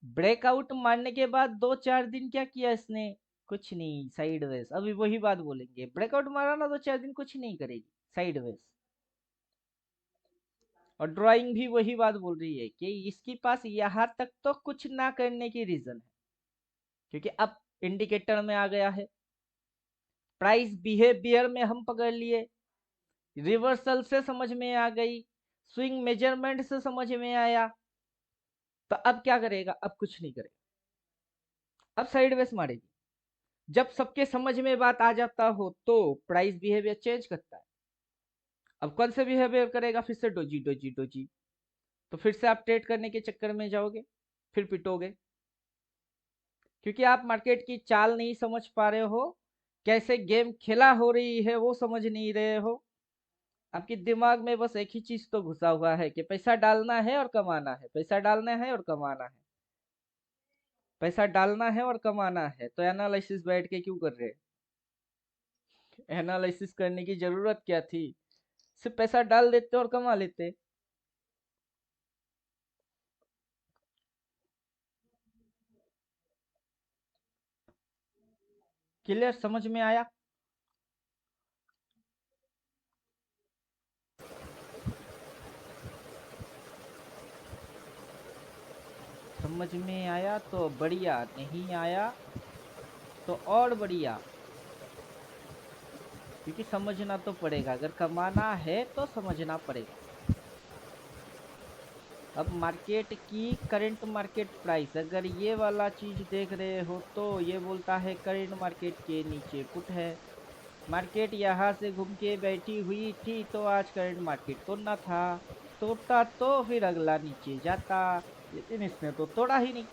ब्रेकआउट मारने के बाद 2-4 दिन क्या किया इसने, कुछ नहीं, साइडवेज। अभी वही बात बोलेंगे, ब्रेकआउट मारा ना 2-4 दिन कुछ नहीं करेगी, साइडवेज। और ड्राइंग भी वही बात बोल रही है कि इसके पास यहाँ तक तो कुछ ना करने की रीजन है, क्योंकि अब इंडिकेटर में आ गया है, प्राइस बिहेवियर में हम पकड़ लिए, रिवर्सल से समझ में आ गई, स्विंग मेजरमेंट से समझ में आया। तो अब क्या करेगा, अब कुछ नहीं करेगा, अब साइडवेज मारेगी। जब सबके समझ में बात आ जाता हो तो प्राइस बिहेवियर चेंज करता है। अब कौन से बिहेवियर करेगा, फिर से डोजी डोजी डोजी, तो फिर से आप ट्रेड करने के चक्कर में जाओगे, फिर पिटोगे, क्योंकि आप मार्केट की चाल नहीं समझ पा रहे हो, कैसे गेम खेला हो रही है वो समझ नहीं रहे हो। आपके दिमाग में बस एक ही चीज तो घुसा हुआ है कि पैसा डालना है और कमाना है, पैसा डालना है और कमाना है, पैसा डालना है और कमाना है। तो एनालिसिस बैठ के क्यों कर रहे हैं, एनालिसिस करने की जरूरत क्या थी, सिर्फ पैसा डाल देते और कमा लेते। क्लियर, समझ में आया। समझ में आया तो बढ़िया, नहीं आया तो और बढ़िया, क्योंकि समझना तो पड़ेगा, अगर कमाना है तो समझना पड़ेगा। अब मार्केट की करंट मार्केट प्राइस, अगर ये वाला चीज देख रहे हो तो ये बोलता है करंट मार्केट के नीचे पुट है। मार्केट यहाँ से घूम के बैठी हुई थी तो आज करंट मार्केट तोड़ना था, तोड़ता तो फिर अगला नीचे जाता, लेकिन इसने तो तोड़ा ही नहीं,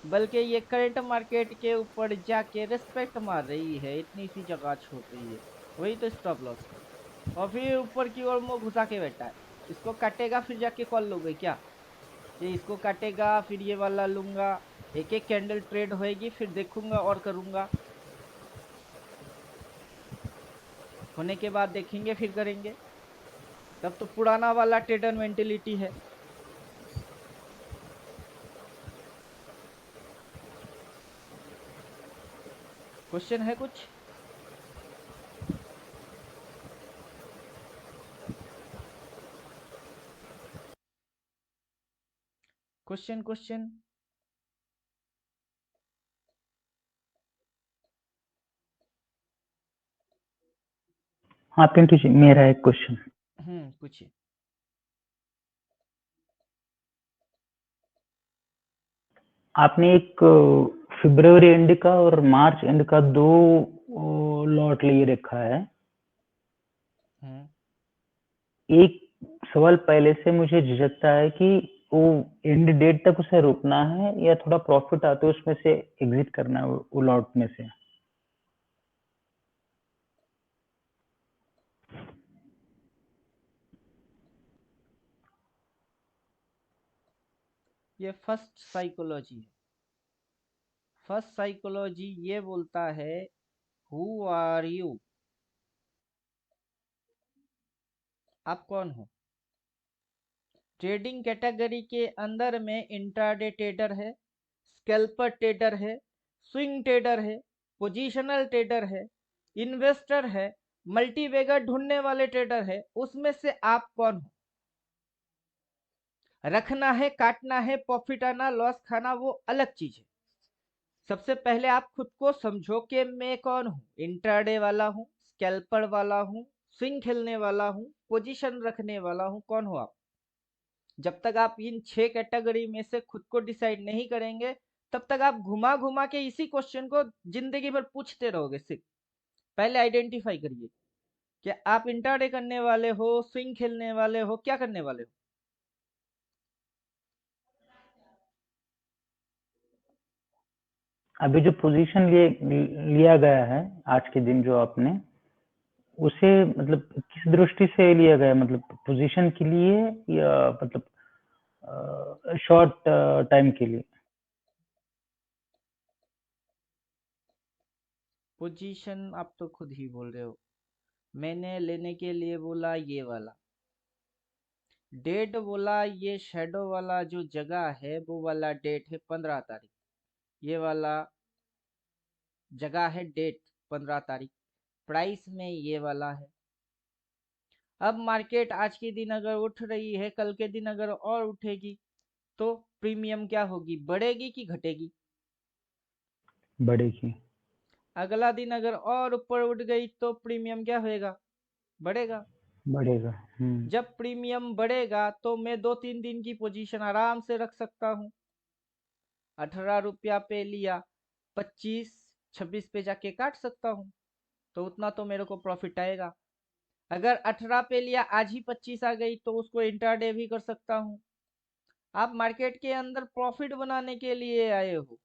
बल्कि ये करंट मार्केट के ऊपर जाके रिस्पेक्ट मार रही है, इतनी सी जगह छोड़ रही है, वही तो स्टॉप लॉस है। और फिर ऊपर की ओर मुंह घुसा के बैठा है, इसको काटेगा फिर जाके कॉल लोगे क्या? ये इसको काटेगा फिर ये वाला लूंगा, एक एक कैंडल ट्रेड होएगी, फिर देखूंगा और करूंगा, होने के बाद देखेंगे फिर करेंगे। तब तो पुराना वाला ट्रेडर मेंटेलिटी है। क्वेश्चन है कुछ? क्वेश्चन क्वेश्चन हाँ पिंटू जी, मेरा एक क्वेश्चन। पूछिए। आपने एक फरवरी एंड का और मार्च एंड का 2 लॉट लिए रखा है। एक सवाल पहले से मुझे झिझकता है कि वो एंड डेट तक उसे रोकना है या थोड़ा प्रॉफिट आते उसमें से एग्जिट करना है वो लॉट में से। ये फर्स्ट साइकोलॉजी है। फर्स्ट साइकोलॉजी ये बोलता है हु आर यू, आप कौन हो। ट्रेडिंग कैटेगरी के अंदर में इंट्राडे ट्रेडर है, स्कैल्पर ट्रेडर है, स्विंग ट्रेडर है, पोजीशनल ट्रेडर है, इन्वेस्टर है, मल्टीबैगर ढूंढने वाले ट्रेडर है, उसमें से आप कौन हो? रखना है, काटना है, प्रॉफिट आना, लॉस खाना वो अलग चीज है। सबसे पहले आप खुद को समझो कि मैं कौन हूँ। इंट्राडे वाला हूँ, स्कैल्पर वाला हूँ, स्विंग खेलने वाला हूँ, पोजीशन रखने वाला हूँ, कौन हो आप? जब तक आप इन 6 कैटेगरी में से खुद को डिसाइड नहीं करेंगे, तब तक आप घुमा घुमा के इसी क्वेश्चन को जिंदगी भर पूछते रहोगे। सिर्फ पहले आइडेंटिफाई करिए कि आप इंट्राडे करने वाले हो, स्विंग खेलने वाले हो, क्या करने वाले हो। अभी जो पोजीशन लिया गया है आज के दिन जो आपने, उसे मतलब किस दृष्टि से लिया गया, मतलब पोजीशन के लिए या मतलब शॉर्ट टाइम के लिए? पोजीशन आप तो खुद ही बोल रहे हो, मैंने लेने के लिए बोला ये वाला। डेट बोला ये शेडो वाला जो जगह है वो वाला डेट है 15 तारीख, ये वाला जगह है डेट 15 तारीख, प्राइस में ये वाला है। अब मार्केट आज के दिन अगर उठ रही है, कल के दिन अगर और उठेगी तो प्रीमियम क्या होगी, बढ़ेगी कि घटेगी? बढ़ेगी। अगला दिन अगर और ऊपर उठ गई तो प्रीमियम क्या होएगा, बढ़ेगा। बढ़ेगा। जब प्रीमियम बढ़ेगा तो मैं 2-3 दिन की पोजीशन आराम से रख सकता हूँ। 18 रुपया पे लिया, 25-26 पे जाके काट सकता हूँ, तो उतना तो मेरे को प्रॉफिट आएगा। अगर 18 पे लिया, आज ही 25 आ गई तो उसको इंट्राडे भी कर सकता हूँ। आप मार्केट के अंदर प्रॉफिट बनाने के लिए आए हो,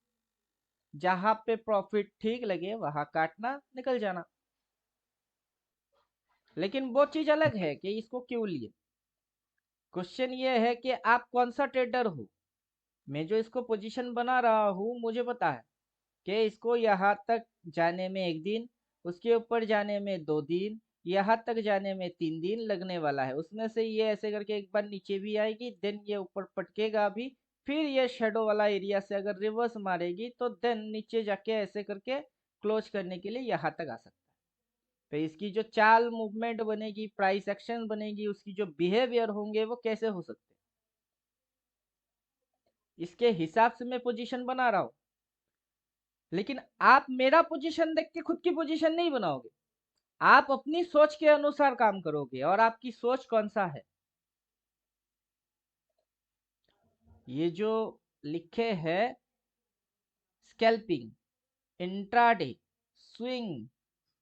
जहां पे प्रॉफिट ठीक लगे वहां काटना, निकल जाना। लेकिन वो चीज अलग है कि इसको क्यों लिए। क्वेश्चन ये है कि आप कौन सा ट्रेडर हो। मैं जो इसको पोजीशन बना रहा हूँ, मुझे पता है कि इसको यहाँ तक जाने में 1 दिन, उसके ऊपर जाने में 2 दिन, यहाँ तक जाने में 3 दिन लगने वाला है। उसमें से ये ऐसे करके एक बार नीचे भी आएगी, देन ये ऊपर पटकेगा भी, फिर ये शेडो वाला एरिया से अगर रिवर्स मारेगी तो देन नीचे जाके ऐसे करके क्लोज करने के लिए यहाँ तक आ सकता है। तो इसकी जो चाल मूवमेंट बनेगी, प्राइस एक्शन बनेगी, उसकी जो बिहेवियर होंगे वो कैसे हो सकते हैं, इसके हिसाब से मैं पोजीशन बना रहा हूँ। लेकिन आप मेरा पोजीशन देख के खुद की पोजीशन नहीं बनाओगे, आप अपनी सोच के अनुसार काम करोगे। और आपकी सोच कौन सा है? ये जो लिखे है scalping, intraday, swing,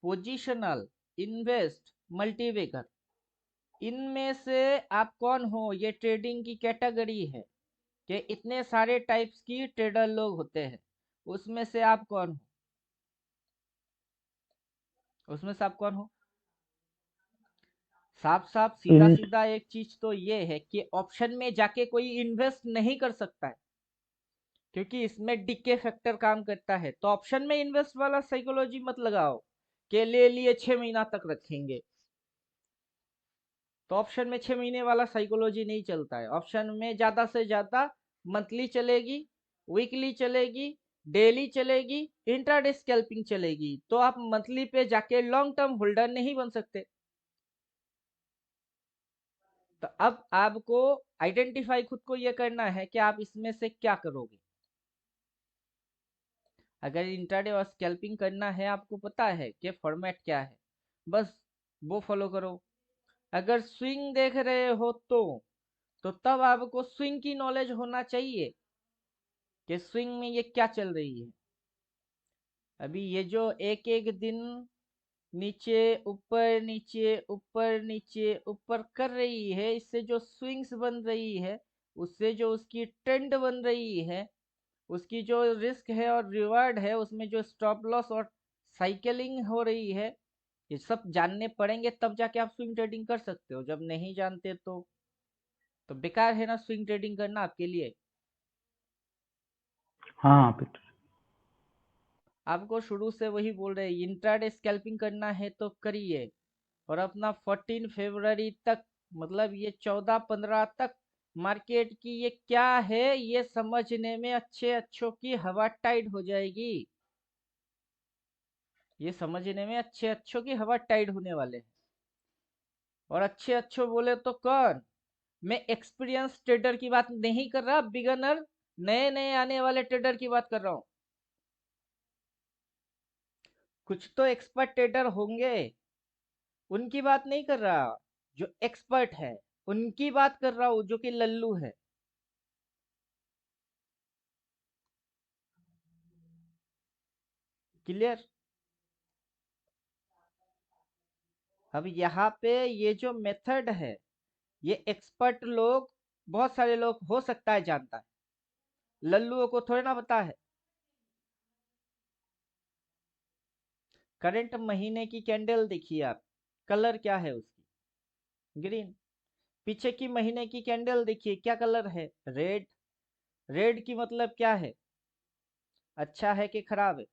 positional, invest, multibagger, इनमें से आप कौन हो? ये ट्रेडिंग की कैटेगरी है कि इतने सारे टाइप्स की ट्रेडर लोग होते हैं, उसमें से आप कौन हो? उसमें से आप कौन हो? साफ साफ सीधा इन सीधा एक चीज तो ये है कि ऑप्शन में जाके कोई इन्वेस्ट नहीं कर सकता है, क्योंकि इसमें डिके फैक्टर काम करता है। तो ऑप्शन में इन्वेस्ट वाला साइकोलॉजी मत लगाओ कि ले लिए 6 महीना तक रखेंगे। तो ऑप्शन में 6 महीने वाला साइकोलॉजी नहीं चलता है। ऑप्शन में ज्यादा से ज्यादा मंथली चलेगी, वीकली चलेगी, डेली चलेगी, इंट्राडे स्कैल्पिंग चलेगी। तो आप मंथली पे जाके लॉन्ग टर्म होल्डर नहीं बन सकते। तो अब आपको आइडेंटिफाई खुद को ये करना है कि आप इसमें से क्या करोगे। अगर इंट्राडे और स्कैल्पिंग करना है, आपको पता है कि फॉर्मेट क्या है, बस वो फॉलो करो। अगर स्विंग देख रहे हो तो तब आपको स्विंग की नॉलेज होना चाहिए कि स्विंग में ये क्या चल रही है। अभी ये जो एक एक दिन नीचे ऊपर नीचे ऊपर नीचे ऊपर कर रही है, इससे जो स्विंग्स बन रही है, उससे जो उसकी ट्रेंड बन रही है, उसकी जो रिस्क है और रिवार्ड है, उसमें जो स्टॉप लॉस और साइकिलिंग हो रही है, ये सब जानने पड़ेंगे, तब जाके आप स्विंग ट्रेडिंग कर सकते हो। जब नहीं जानते तो बेकार है ना स्विंग ट्रेडिंग करना आपके लिए। हाँ पीटर। आपको शुरू से वही बोल रहे हैं, इंट्राडे स्कैल्पिंग करना है तो करिए, और अपना 14 फरवरी तक, मतलब ये 14-15 तक मार्केट की ये क्या है ये समझने में अच्छे अच्छों की हवा टाइट हो जाएगी। ये समझने में अच्छे अच्छों की हवा टाइट होने वाले हैं। और अच्छे अच्छो बोले तो कौन? मैं एक्सपीरियंस ट्रेडर की बात नहीं कर रहा, बिगनर नए नए आने वाले ट्रेडर की बात कर रहा हूं। कुछ तो एक्सपर्ट ट्रेडर होंगे, उनकी बात नहीं कर रहा। जो एक्सपर्ट है उनकी बात कर रहा हूं, जो कि लल्लू है। क्लियर? अब यहाँ पे ये जो मेथड है, ये एक्सपर्ट लोग, बहुत सारे लोग हो सकता है जानता है, लल्लुओं को थोड़ी ना पता है। करंट महीने की कैंडल देखिए आप, कलर क्या है उसकी? ग्रीन। पीछे की महीने की कैंडल देखिए, क्या कलर है? रेड। रेड की मतलब क्या है? अच्छा है कि खराब है?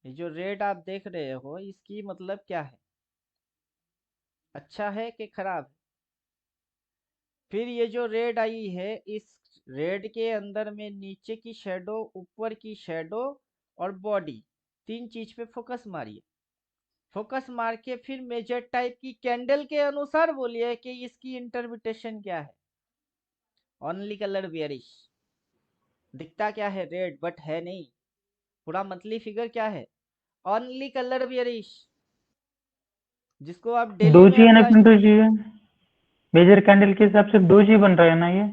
ये जो रेड आप देख रहे हो, इसकी मतलब क्या है? अच्छा है कि खराब है? फिर ये जो रेड आई है, इस रेड के अंदर में नीचे की शेडो, ऊपर की शेडो और बॉडी, तीन चीज पे फोकस मारिए। फोकस मार के फिर मेजर टाइप की कैंडल के अनुसार बोलिए कि इसकी इंटरप्रिटेशन क्या है। Only colour bearish. दिखता क्या है? रेड, बट है नहीं। पूरा मंथली फिगर क्या है? ओनली कलर बेयरिश, जिसको आप डेली में डोजी है ना apply. Pintu ji, major candle के हिसाब से डोजी बन रहा है ना ये,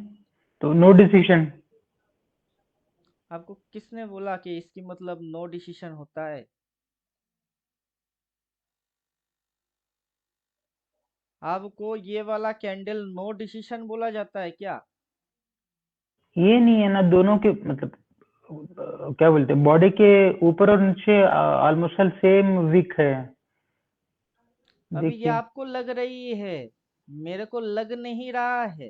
तो नो डिसीजन। आपको किसने बोला कि इसकी मतलब नो डिसीजन होता है? आपको ये वाला कैंडल नो डिसीजन बोला जाता है क्या? ये नहीं है ना, दोनों के मतलब क्या बोलते हैं, बॉडी के ऊपर और नीचे ऑलमोस्ट सेम वीक है। अभी ये देखिए आपको लग रही है, मेरे को लग नहीं रहा है।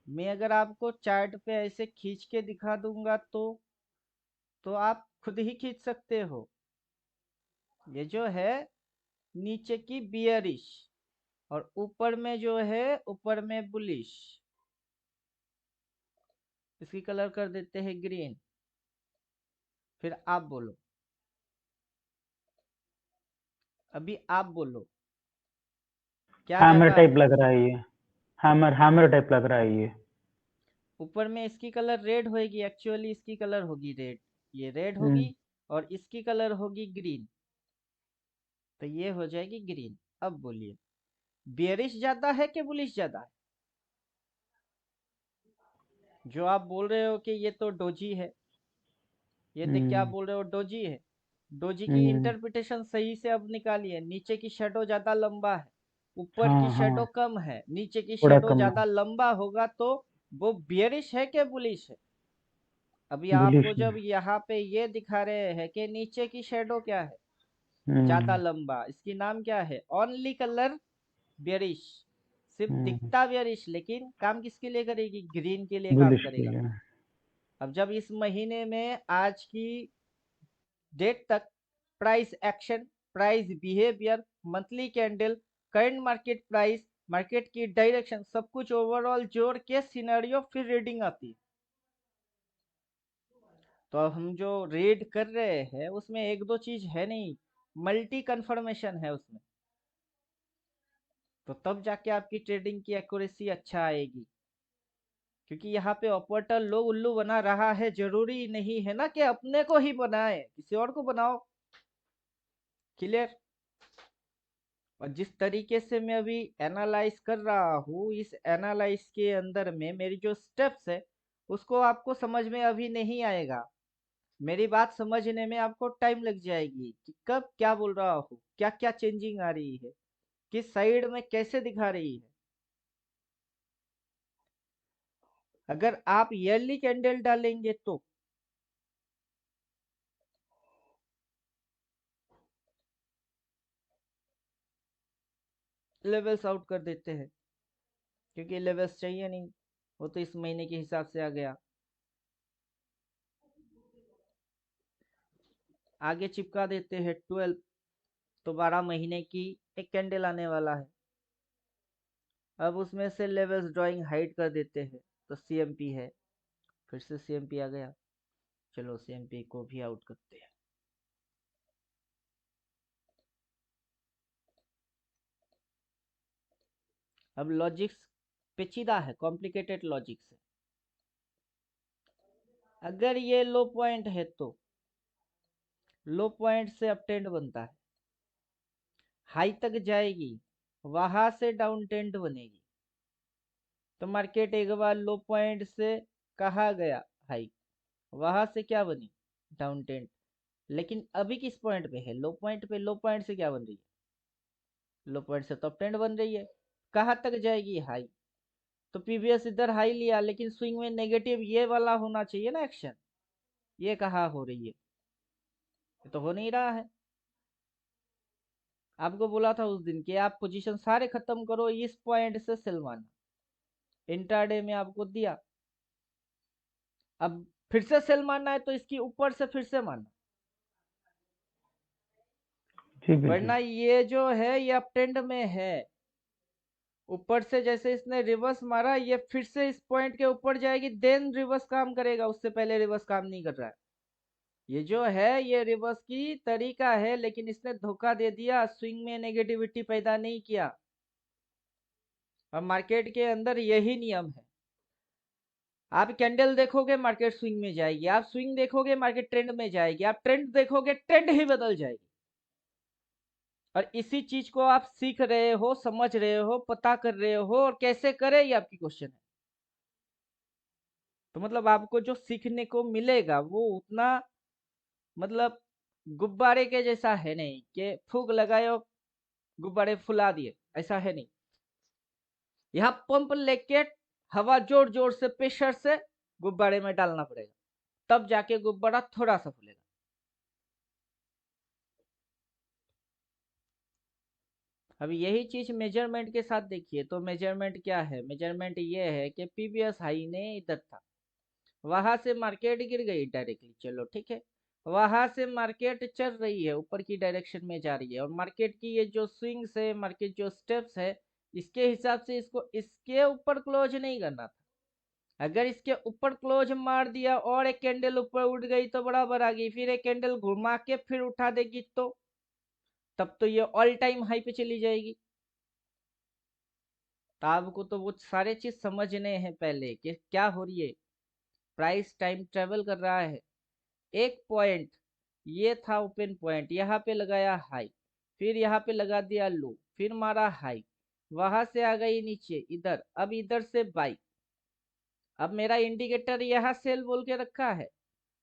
मैं अगर आपको चार्ट पे ऐसे खींच के दिखा दूंगा तो आप खुद ही खींच सकते हो। ये जो है नीचे की बियरिश, और ऊपर में जो है ऊपर में बुलिश। इसकी कलर कर देते हैं ग्रीन। फिर आप बोलो, अभी आप बोलो, क्या हैमर लगा? टाइप लग रहा है ये, हैमर हैमर टाइप लग रहा है ये। ऊपर में इसकी कलर रेड होगी, एक्चुअली इसकी कलर होगी रेड। ये रेड हम्म, होगी और इसकी कलर होगी ग्रीन, तो ये हो जाएगी ग्रीन। अब बोलिए, बियरिश ज्यादा है कि बुलिश ज्यादा है? जो आप बोल रहे हो कि ये तो डोजी है, ये देख क्या हम्म बोल रहे हो, डोजी है। डोजी की हम्म, इंटरप्रिटेशन सही से अब निकालिए। नीचे की शेडो ज्यादा लंबा है, ऊपर की हाँ शेडो हाँ, कम है। नीचे की थोड़ा शेडो कम है, ज्यादा लंबा होगा तो वो बियरिश है क्या बुलिश है? अभी आपको बुलिश जब है। यहाँ पे ये दिखा रहे हैं कि नीचे की शेडो क्या है, ज्यादा हम्म लंबा, इसकी नाम क्या है, ओनली कलर बियरिश। सिर्फ हम्म, दिखता बियरिश, लेकिन काम किसके लिए करेगी, ग्रीन के लिए काम बुलिश के करेगा। लिए। अब जब इस महीने में आज की डेट तक price action, price behaviour, monthly candle, current market price, market की डायरेक्शन, सब कुछ ओवरऑल जोड़ के सिनेरियो फिर रीडिंग आती है। तो अब हम जो रीड कर रहे हैं उसमें एक दो चीज है नहीं, मल्टी कंफर्मेशन है उसमें। तो तब जाके आपकी ट्रेडिंग की एक्यूरेसी अच्छा आएगी। क्योंकि यहाँ पे ऑपरेटर लोग उल्लू बना रहा है, जरूरी नहीं है ना कि अपने को ही बनाए, किसी और को बनाओ। क्लियर? और जिस तरीके से मैं अभी एनालाइज कर रहा हूँ, इस एनालाइज के अंदर में मेरी जो स्टेप्स है उसको आपको समझ में अभी नहीं आएगा। मेरी बात समझने में आपको टाइम लग जाएगी कि कब क्या बोल रहा हूँ, क्या क्या चेंजिंग आ रही है, किस साइड में कैसे दिखा रही है। अगर आप ईयरली कैंडल डालेंगे तो लेवल्स आउट कर देते हैं, क्योंकि लेवल्स चाहिए नहीं, वो तो इस महीने के हिसाब से आ गया। आगे चिपका देते हैं 12, तो 12 महीने की एक कैंडल आने वाला है। अब उसमें से लेवल्स ड्राइंग हाइड कर देते हैं, तो सीएमपी है, फिर से सीएमपी आ गया। चलो सीएमपी को भी आउट करते हैं। अब लॉजिक्स पेचीदा है, कॉम्प्लिकेटेड लॉजिक्स है। अगर ये लो पॉइंट है तो लो पॉइंट से अप ट्रेंड बनता है, हाई तक जाएगी, वहां से डाउन ट्रेंड बनेगी। तो मार्केट एक बार लो पॉइंट से कहा गया हाई, वहां से क्या बनी, डाउन ट्रेंड। लेकिन अभी किस पॉइंट पे है, लो पॉइंट पे। लो पॉइंट से क्या बन रही है, लो पॉइंट से तो अप ट्रेंड बन रही है। कहाँ तक जाएगी, हाई। तो पीवीएस इधर हाई लिया, लेकिन स्विंग में नेगेटिव ये वाला होना चाहिए ना एक्शन, ये कहाँ हो रही है, ये तो हो नहीं रहा है। आपको बोला था उस दिन कि आप पोजीशन सारे खत्म करो, इस पॉइंट से सेल मारना। इंट्राडे में आपको दिया, अब फिर से सेल मारना है तो इसकी ऊपर से फिर से मारना, जी बिल्कुल। वरना ये जो है ये अप ट्रेंड में है। ऊपर से जैसे इसने रिवर्स मारा, ये फिर से इस पॉइंट के ऊपर जाएगी, देन रिवर्स काम करेगा, उससे पहले रिवर्स काम नहीं कर रहा है। ये जो है ये रिवर्स की तरीका है, लेकिन इसने धोखा दे दिया, स्विंग में नेगेटिविटी पैदा नहीं किया। और मार्केट के अंदर यही नियम है, आप कैंडल देखोगे मार्केट स्विंग में जाएगी, आप स्विंग देखोगे मार्केट ट्रेंड में जाएगी, आप ट्रेंड देखोगे ट्रेंड ही बदल जाएगी। और इसी चीज को आप सीख रहे हो, समझ रहे हो, पता कर रहे हो, और कैसे करें ये आपकी क्वेश्चन है। तो मतलब आपको जो सीखने को मिलेगा वो उतना, मतलब गुब्बारे के जैसा है नहीं कि फूक लगाए गुब्बारे फुला दिए, ऐसा है नहीं। यहाँ पंप लेके हवा जोर जोर से प्रेशर से गुब्बारे में डालना पड़ेगा, तब जाके गुब्बारा थोड़ा सा फूलेगा। अब यही चीज मेजरमेंट के साथ देखिए, तो मेजरमेंट क्या है, मेजरमेंट ये है कि पीवीएस हाई ने इधर था, वहां से मार्केट गिर गई डायरेक्टली, चलो ठीक है। वहां से मार्केट चल रही है, ऊपर की डायरेक्शन में जा रही है, और मार्केट की ये जो स्विंग्स है, मार्केट जो स्टेप्स है, इसके हिसाब से इसको इसके ऊपर क्लोज नहीं करना था। अगर इसके ऊपर क्लोज मार दिया और एक कैंडल ऊपर उठ गई तो बराबर आ गई, फिर एक कैंडल घुमा के फिर उठा देगी तो तब तो ये ऑल टाइम हाई पे चली जाएगी। तो आपको तो वो सारे चीज समझने हैं पहले कि क्या हो रही है। प्राइस टाइम ट्रेवल कर रहा है, एक पॉइंट ये था ओपन पॉइंट, यहाँ पे लगाया हाई, फिर यहाँ पे लगा दिया लो, फिर मारा हाई, वहां से आ गई नीचे इधर, अब इधर से बाई, अब मेरा इंडिकेटर यहाँ सेल बोल के रखा है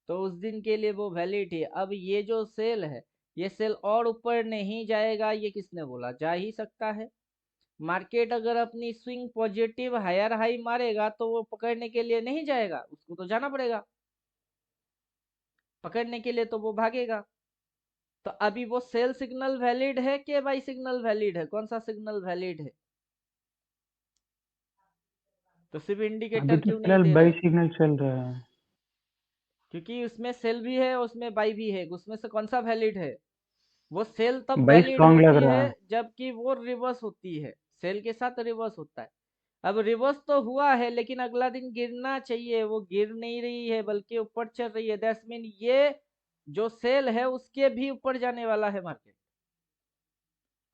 तो उस दिन के लिए वो वैलिड है। अब ये जो सेल है ये सेल और ऊपर नहीं जाएगा, ये किसने बोला? जा ही सकता है। मार्केट अगर अपनी स्विंग पॉजिटिव हायर हाई मारेगा तो वो पकड़ने के लिए नहीं जाएगा, उसको तो जाना पड़ेगा पकड़ने के लिए, तो वो भागेगा। तो अभी वो सेल सिग्नल वैलिड है कि बाई सिग्नल वैलिड है? कौन सा सिग्नल वैलिड है? तो सिर्फ अभी इंडिकेटर तो क्यों नहीं फिलहाल दे बाई रहे? सिग्नल चल रहा है। क्योंकि उसमें सेल भी है उसमें बाई भी है, उसमें से कौन सा वैलिड है? वो सेल तब बाई वैलिड स्ट्रांग लग होती रहा है है। जबकि वो रिवर्स होती है, सेल के साथ रिवर्स होता है। अब रिवर्स तो हुआ है लेकिन अगला दिन गिरना चाहिए, वो गिर नहीं रही है बल्कि ऊपर चल रही है। दैट्स मीन ये जो सेल है उसके भी ऊपर जाने वाला है मार्केट।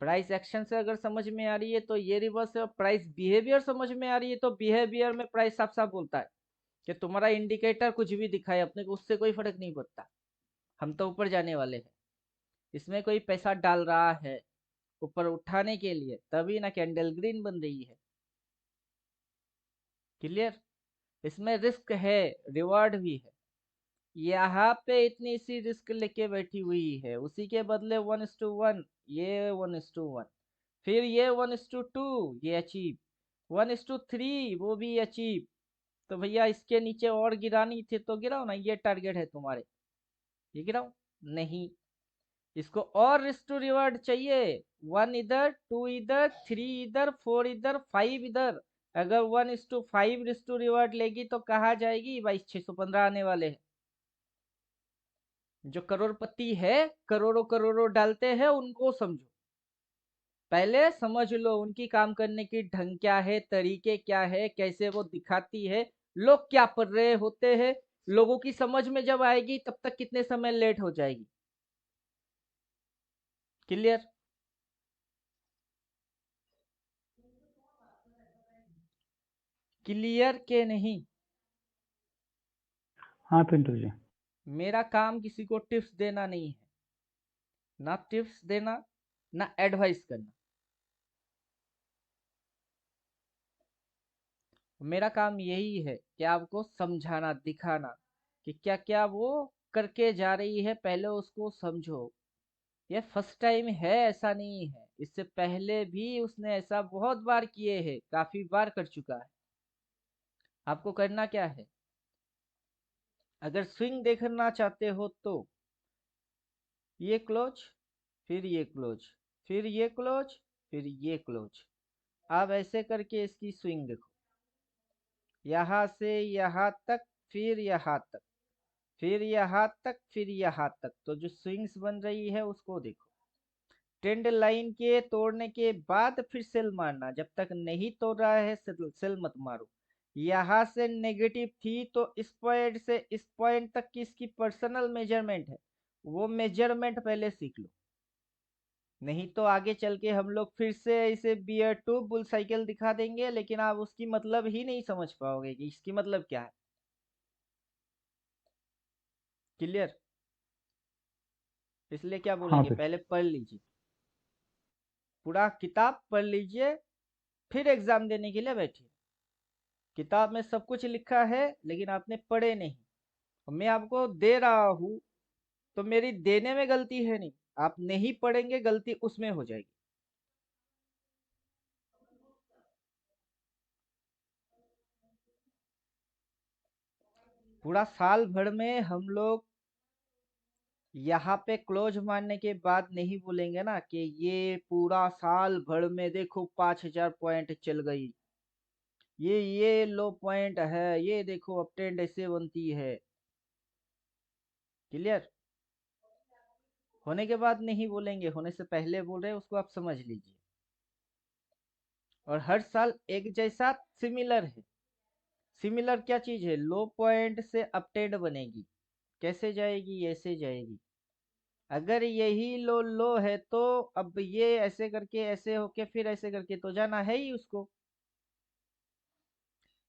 प्राइस एक्शन से अगर समझ में आ रही है तो ये रिवर्स है, और प्राइस बिहेवियर समझ में आ रही है तो बिहेवियर में प्राइस साफ साफ बोलता है कि तुम्हारा इंडिकेटर कुछ भी दिखाए अपने को उससे कोई फर्क नहीं पड़ता, हम तो ऊपर जाने वाले हैं। इसमें कोई पैसा डाल रहा है ऊपर उठाने के लिए तभी ना कैंडल ग्रीन बन रही है। क्लियर? इसमें रिस्क है, रिवॉर्ड भी है। यहाँ पे इतनी सी रिस्क लेके बैठी हुई है, उसी के बदले 1:1, ये 1:1, फिर ये 1:2 ये अचीव, 1:3 वो भी अचीव। तो भैया इसके नीचे और गिरानी थी तो गिराओ ना, ये टारगेट है तुम्हारे, ये गिराओ। नहीं, इसको और रिस्क टू रिवार्ड चाहिए। 1 इधर, 2 इधर, 3 इधर, 4 इधर, 5 इधर। अगर 1:5 रिस्क टू रिवार्ड लेगी तो कहा जाएगी भाई 615 आने वाले हैं। जो करोड़पति है करोड़ों करोड़ों डालते हैं उनको समझो, पहले समझ लो उनकी काम करने की ढंग क्या है, तरीके क्या है, कैसे वो दिखाती है, लोग क्या पढ़ रहे होते हैं। लोगों की समझ में जब आएगी तब तक कितने समय लेट हो जाएगी। क्लियर? क्लियर के नहीं? हाँ पिंटू जी। मेरा काम किसी को टिप्स देना नहीं है, ना टिप्स देना ना एडवाइस करना। मेरा काम यही है कि आपको समझाना, दिखाना कि क्या क्या वो करके जा रही है, पहले उसको समझो। ये फर्स्ट टाइम है ऐसा नहीं है, इससे पहले भी उसने ऐसा बहुत बार किए हैं, काफी बार कर चुका है। आपको करना क्या है? अगर स्विंग देखना चाहते हो तो ये क्लोज, फिर ये क्लोज, फिर ये क्लोज, फिर ये क्लोज। आप ऐसे करके इसकी स्विंग देखो, यहाँ से यहाँ तक, फिर यहाँ तक, फिर यहाँ तक, फिर यहाँ तक। तो जो स्विंग्स बन रही है उसको देखो। ट्रेंड लाइन के तोड़ने के बाद फिर सेल मारना, जब तक नहीं तोड़ रहा है सेल मत मारो। यहाँ से नेगेटिव थी तो इस पॉइंट से इस पॉइंट तक की इसकी पर्सनल मेजरमेंट है, वो मेजरमेंट पहले सीख लो। नहीं तो आगे चल के हम लोग फिर से इसे बियर टू बुल साइकिल दिखा देंगे लेकिन आप उसकी मतलब ही नहीं समझ पाओगे कि इसकी मतलब क्या है। क्लियर? इसलिए क्या हाँ बोलेंगे, पिंटू। पहले पढ़ लीजिए, पूरा किताब पढ़ लीजिए, फिर एग्जाम देने के लिए बैठिए। किताब में सब कुछ लिखा है लेकिन आपने पढ़े नहीं, और मैं आपको दे रहा हूँ तो मेरी देने में गलती है नहीं, आप नहीं पढ़ेंगे गलती उसमें हो जाएगी। पूरा साल भर में हम लोग यहाँ पे क्लोज मारने के बाद नहीं बोलेंगे ना कि ये पूरा साल भर में देखो 5,000 पॉइंट चल गई, ये लो पॉइंट है, ये देखो अप ट्रेंड ऐसे बनती है। क्लियर? होने के बाद नहीं बोलेंगे, होने से पहले बोल रहे हैं, उसको आप समझ लीजिए। और हर साल एक जैसा सिमिलर है। सिमिलर क्या चीज है? लो पॉइंट से अप ट्रेंड बनेगी, कैसे जाएगी? ऐसे जाएगी। अगर यही लो है तो अब ये ऐसे करके ऐसे होके फिर ऐसे करके तो जाना है ही उसको।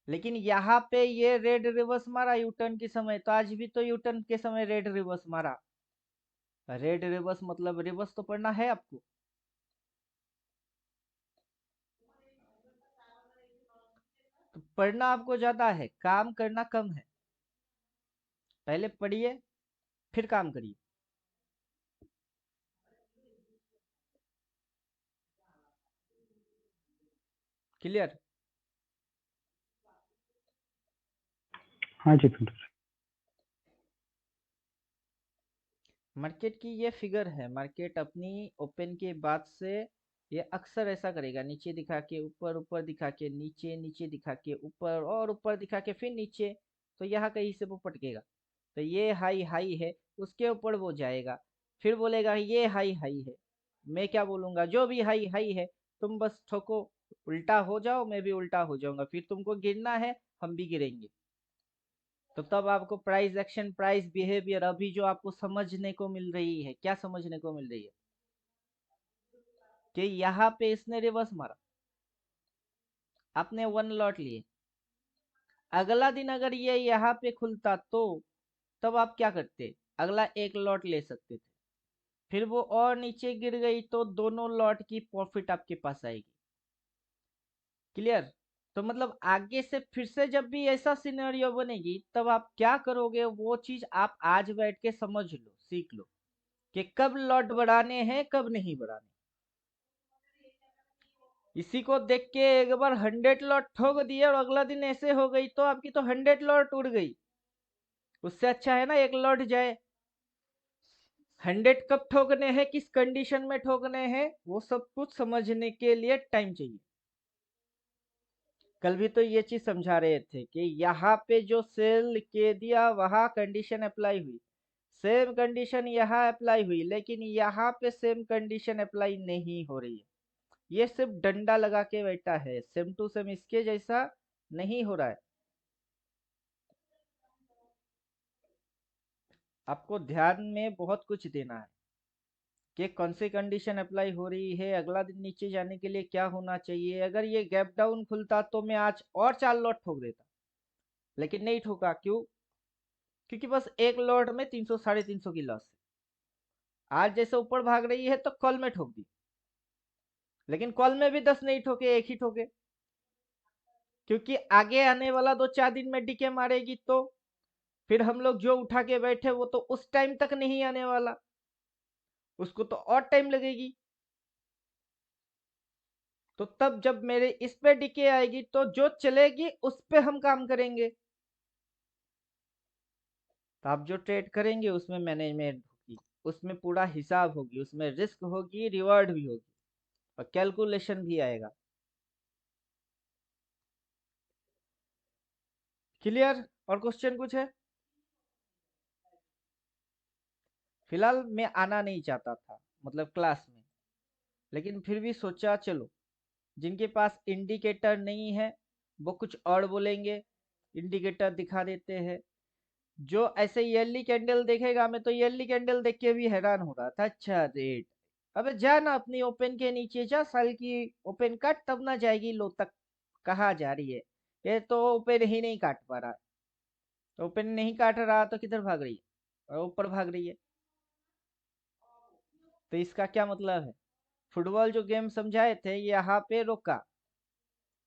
लेकिन यहाँ पे ये रेड रिवर्स मारा यूटर्न के समय, तो आज भी तो यूटर्न के समय रेड रिवर्स मारा। रेड रिवर्स मतलब रिवर्स तो पढ़ना है आपको। तो पढ़ना आपको ज्यादा है, काम करना कम है। पहले पढ़िए फिर काम करिए। क्लियर? हाँ जी ट्यूटर। मार्केट की ये फिगर है, मार्केट अपनी ओपन के बाद से ये अक्सर ऐसा करेगा, नीचे दिखा के ऊपर, ऊपर दिखा के नीचे, नीचे दिखा के ऊपर और ऊपर दिखा के फिर नीचे। तो यहाँ कहीं से वो पटकेगा। तो ये हाई हाई है, उसके ऊपर वो जाएगा, फिर बोलेगा ये हाई हाई है। मैं क्या बोलूंगा, जो भी हाई हाई है तुम बस ठोको, उल्टा हो जाओ, मैं भी उल्टा हो जाऊंगा, फिर तुमको गिरना है, हम भी गिरेंगे। तो तब आपको प्राइस एक्शन, प्राइस बिहेवियर अभी जो आपको समझने को मिल रही है, क्या समझने को मिल रही है कि यहाँ पे इसने रिवर्स मारा, आपने 1 लॉट लिए, अगला दिन अगर ये यहाँ पे खुलता तो तब आप क्या करते, अगला 1 लॉट ले सकते थे, फिर वो और नीचे गिर गई तो दोनों लॉट की प्रॉफिट आपके पास आएगी। क्लियर? तो मतलब आगे से फिर से जब भी ऐसा सिनेरियो बनेगी तब आप क्या करोगे, वो चीज आप आज बैठ के समझ लो, सीख लो कि कब लॉट बढ़ाने हैं, कब नहीं बढ़ाने। इसी को देख के एक बार 100 लॉट ठोक दिए और अगला दिन ऐसे हो गई तो आपकी तो 100 लॉट उड़ गई। उससे अच्छा है ना 1 लॉट जाए। 100 कब ठोकने हैं, किस कंडीशन में ठोकने हैं, वो सब कुछ समझने के लिए टाइम चाहिए। कल भी तो ये चीज समझा रहे थे कि यहाँ पे जो सेल के दिया वहां कंडीशन अप्लाई हुई, सेम कंडीशन यहाँ अप्लाई हुई, लेकिन यहाँ पे सेम कंडीशन अप्लाई नहीं हो रही है। ये सिर्फ डंडा लगा के बैठा है, सेम टू सेम इसके जैसा नहीं हो रहा है। आपको ध्यान में बहुत कुछ देना है कि कौन सी कंडीशन अप्लाई हो रही है, अगला दिन नीचे जाने के लिए क्या होना चाहिए। अगर ये गैप डाउन खुलता तो मैं आज और 4 लॉट ठोक देता, लेकिन नहीं ठोका। क्यों? क्योंकि बस एक लॉट में 300 350 की लॉस है। आज जैसे ऊपर भाग रही है तो कॉल में ठोक दी, लेकिन कॉल में भी 10 नहीं ठोके, एक ही ठोके, क्योंकि आगे आने वाला 2-4 दिन में डीके मारेगी तो फिर हम लोग जो उठा के बैठे वो तो उस टाइम तक नहीं आने वाला, उसको तो और टाइम लगेगी। तो तब जब मेरे इस पे डीके आएगी तो जो चलेगी उस पे हम काम करेंगे। तो आप जो ट्रेड करेंगे उसमें मैनेजमेंट होगी, उसमें पूरा हिसाब होगी, उसमें रिस्क होगी, रिवॉर्ड भी होगी और कैलकुलेशन भी आएगा। क्लियर? और क्वेश्चन कुछ है? फिलहाल मैं आना नहीं चाहता था, मतलब क्लास में, लेकिन फिर भी सोचा चलो, जिनके पास इंडिकेटर नहीं है वो कुछ और बोलेंगे, इंडिकेटर दिखा देते हैं। जो ऐसे ईयरली कैंडल देखेगा, मैं तो ईयरली कैंडल देख के भी हैरान हो रहा था, अच्छा रेट, अबे जा ना अपनी ओपन के नीचे जा, साल की ओपन काट तब ना जाएगी लो तक, कहाँ जा रही है? ये तो ओपन ही नहीं काट पा रहा, ओपन नहीं काट रहा तो किधर भाग रही है, और ऊपर भाग रही है। तो इसका क्या मतलब है, फुटबॉल जो गेम समझाए थे यहाँ पे रोका,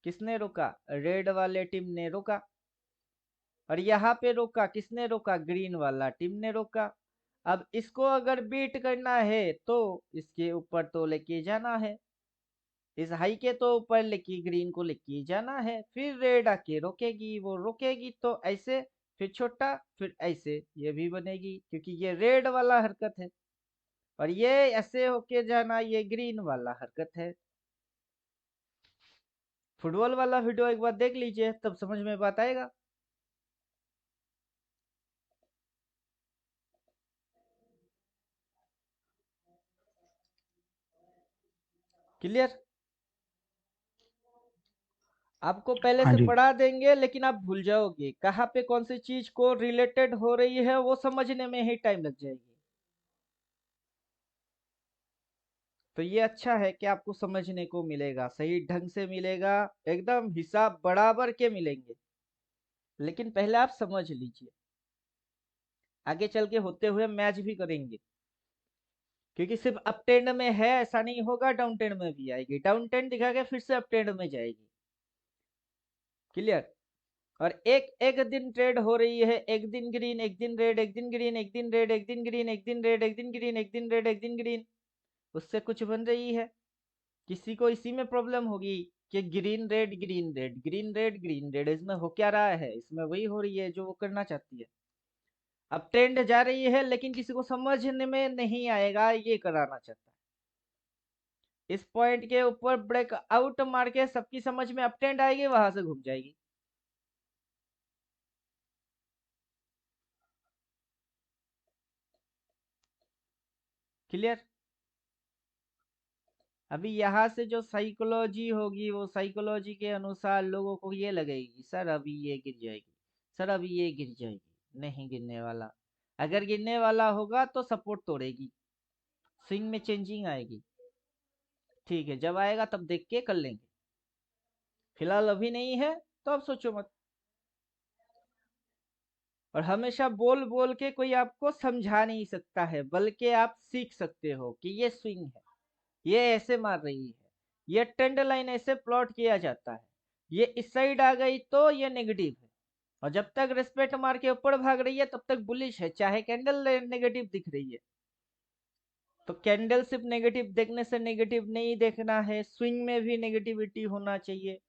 किसने रोका? रेड वाले टीम ने रोका। और यहाँ पे रोका, किसने रोका? ग्रीन वाला टीम ने रोका। अब इसको अगर बीट करना है तो इसके ऊपर तो लेके जाना है, इस हाई के तो ऊपर लेके ग्रीन को लेके जाना है, फिर रेड आके रोकेगी, वो रोकेगी तो ऐसे, फिर छोटा, फिर ऐसे, ये भी बनेगी क्योंकि ये रेड वाला हरकत है, और ये ऐसे होके जाना, ये ग्रीन वाला हरकत है। फुटबॉल वाला वीडियो एक बार देख लीजिए तब समझ में बात आएगा। क्लियर? आपको पहले हाँ से जी। पढ़ा देंगे लेकिन आप भूल जाओगे, कहाँ पे कौन सी चीज को रिलेटेड हो रही है वो समझने में ही टाइम लग जाएगी। तो ये अच्छा है कि आपको समझने को मिलेगा, सही ढंग से मिलेगा, एकदम हिसाब बराबर के मिलेंगे, लेकिन पहले आप समझ लीजिए, आगे चल के होते हुए मैच भी करेंगे, क्योंकि सिर्फ अप ट्रेंड में है ऐसा नहीं होगा, डाउन ट्रेंड में भी आएगी, डाउन ट्रेंड दिखा के फिर से अप ट्रेंड में जाएगी। क्लियर? और एक एक दिन ट्रेड हो रही है, एक दिन ग्रीन, एक दिन रेड, एक दिन ग्रीन, एक दिन रेड, एक दिन ग्रीन, एक दिन रेड, एक दिन ग्रीन, एक दिन रेड, एक दिन ग्रीन, उससे कुछ बन रही है? किसी को इसी में प्रॉब्लम होगी कि green red green red green red green red, इसमें हो क्या रहा है? इसमें वही हो रही है जो वो करना चाहती है। अब ट्रेंड जा रही है लेकिन किसी को समझने में नहीं आएगा ये कराना चाहता है। इस पॉइंट के ऊपर ब्रेक आउट मार के सबकी समझ में अप ट्रेंड आएगी, वहां से घूम जाएगी। क्लियर? अभी यहाँ से जो साइकोलॉजी होगी वो साइकोलॉजी के अनुसार लोगों को ये लगेगी सर अभी ये गिर जाएगी, सर अभी ये गिर जाएगी। नहीं गिरने वाला। अगर गिरने वाला होगा तो सपोर्ट तोड़ेगी, स्विंग में चेंजिंग आएगी। ठीक है, जब आएगा तब देख के कर लेंगे, फिलहाल अभी नहीं है तो अब सोचो मत। और हमेशा बोल बोल के कोई आपको समझा नहीं सकता है, बल्कि आप सीख सकते हो कि ये स्विंग है, ये ऐसे मार रही है, ये ट्रेंड लाइन ऐसे प्लॉट किया जाता है, ये इस साइड आ गई तो ये नेगेटिव है। और जब तक रेस्पेक्ट मार के ऊपर भाग रही है तब तक बुलिश है, चाहे कैंडल नेगेटिव दिख रही है। तो कैंडल सिर्फ नेगेटिव देखने से नेगेटिव नहीं देखना है, स्विंग में भी नेगेटिविटी होना चाहिए।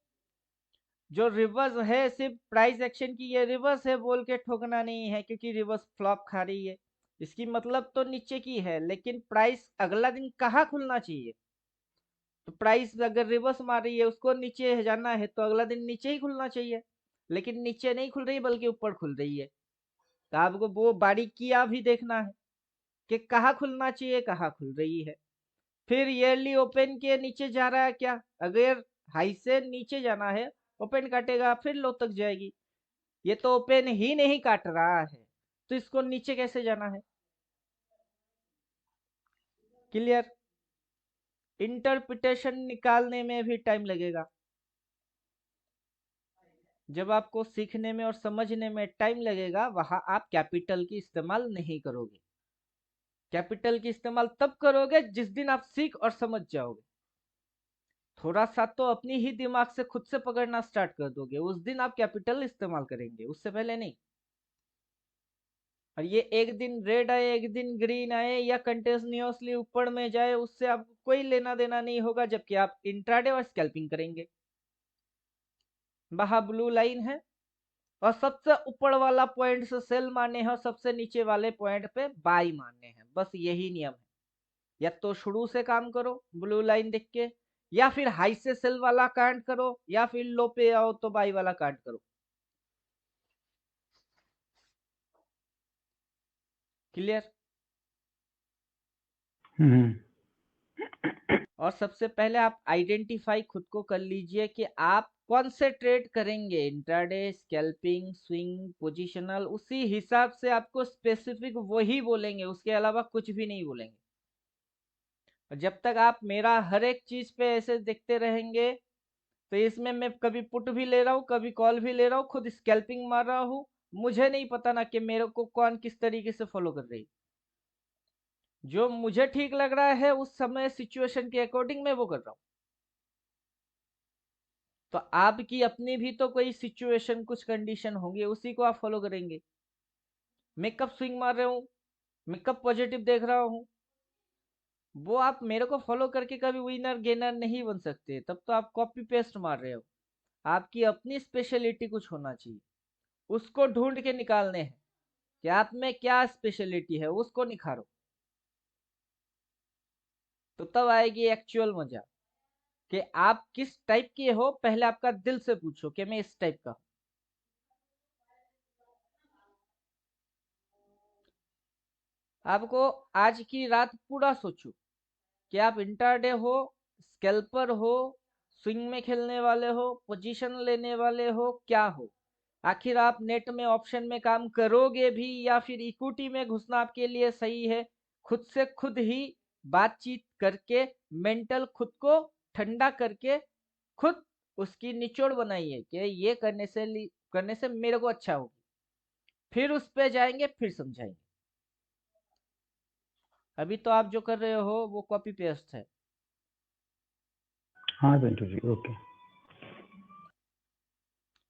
जो रिवर्स है सिर्फ प्राइस एक्शन की ये रिवर्स है बोल के ठोकना नहीं है, क्योंकि रिवर्स फ्लॉप खा रही है, इसकी मतलब तो नीचे की है, लेकिन प्राइस अगला दिन कहाँ खुलना चाहिए? तो प्राइस अगर रिवर्स मार रही है उसको नीचे जाना है तो अगला दिन नीचे ही खुलना चाहिए, लेकिन नीचे नहीं खुल रही बल्कि ऊपर खुल रही है। तो आपको वो बारीकियां भी देखना है कि कहाँ खुलना चाहिए, कहाँ खुल रही है। फिर ईयरली ओपन के नीचे जा रहा है क्या? अगर हाई से नीचे जाना है, ओपन काटेगा फिर लो तक जाएगी। ये तो ओपन ही नहीं काट रहा है तो इसको नीचे कैसे जाना है? क्लियर? इंटरप्रिटेशन निकालने में भी टाइम लगेगा। जब आपको सीखने में और समझने में टाइम लगेगा वहां आप कैपिटल की इस्तेमाल नहीं करोगे। कैपिटल की इस्तेमाल तब करोगे जिस दिन आप सीख और समझ जाओगे। थोड़ा सा तो अपनी ही दिमाग से खुद से पकड़ना स्टार्ट कर दोगे, उस दिन आप कैपिटल इस्तेमाल करेंगे, उससे पहले नहीं। और ये एक दिन रेड आए एक दिन ग्रीन आए या कंटिन्यूअसली ऊपर में जाए उससे आपको कोई लेना देना नहीं होगा, जबकि आप इंट्राडे और स्कैल्पिंग करेंगे। वहां ब्लू लाइन है और सबसे ऊपर वाला पॉइंट से सेल मारने हैं और सबसे नीचे वाले पॉइंट पे बाई मारने हैं, बस यही नियम है। या तो शुरू से काम करो ब्लू लाइन देख के, या फिर हाई से सेल वाला काउंट करो, या फिर लो पे आओ तो बाई वाला काउंट करो। क्लियर? और सबसे पहले आप आइडेंटिफाई खुद को कर लीजिए कि आप कौन से ट्रेड करेंगे, इंट्राडे, स्कैल्पिंग, स्विंग, पोजिशनल। उसी हिसाब से आपको स्पेसिफिक वही बोलेंगे, उसके अलावा कुछ भी नहीं बोलेंगे। और जब तक आप मेरा हर एक चीज पे ऐसे देखते रहेंगे तो इसमें मैं कभी पुट भी ले रहा हूँ, कभी कॉल भी ले रहा हूँ, खुद स्कैल्पिंग मार रहा हूँ, मुझे नहीं पता ना कि मेरे को कौन किस तरीके से फॉलो कर रही। जो मुझे ठीक लग रहा है उस समय सिचुएशन के अकॉर्डिंग मैं वो कर रहा हूँ। तो आपकी अपनी भी तो कोई सिचुएशन कुछ कंडीशन होंगे, उसी को आप फॉलो करेंगे। मैं कब स्विंग मार रहा हूँ, मैं कब पॉजिटिव देख रहा हूँ, वो आप मेरे को फॉलो करके कभी विनर गेनर नहीं बन सकते, तब तो आप कॉपी पेस्ट मार रहे हो। आपकी अपनी स्पेशलिटी कुछ होना चाहिए, उसको ढूंढ के निकालने हैं कि आप में क्या स्पेशलिटी है, उसको निखारो। तो तब आएगी एक्चुअल मजा कि आप किस टाइप के हो। पहले आपका दिल से पूछो कि मैं इस टाइप का हूं। आपको आज की रात पूरा सोचो कि आप इंटरडे हो, स्कैल्पर हो, स्विंग में खेलने वाले हो, पोजीशन लेने वाले हो, क्या हो। आखिर आप नेट में ऑप्शन में काम करोगे भी या फिर इक्विटी में घुसना आपके लिए सही है? खुद से खुद ही बातचीत करके, मेंटल खुद को ठंडा करके खुद उसकी निचोड़ बनाइए कि ये करने से मेरे को अच्छा होगी, फिर उस पे जाएंगे, फिर समझाएंगे। अभी तो आप जो कर रहे हो वो कॉपी पेस्ट है। हाँ पिंटू जी, ओके।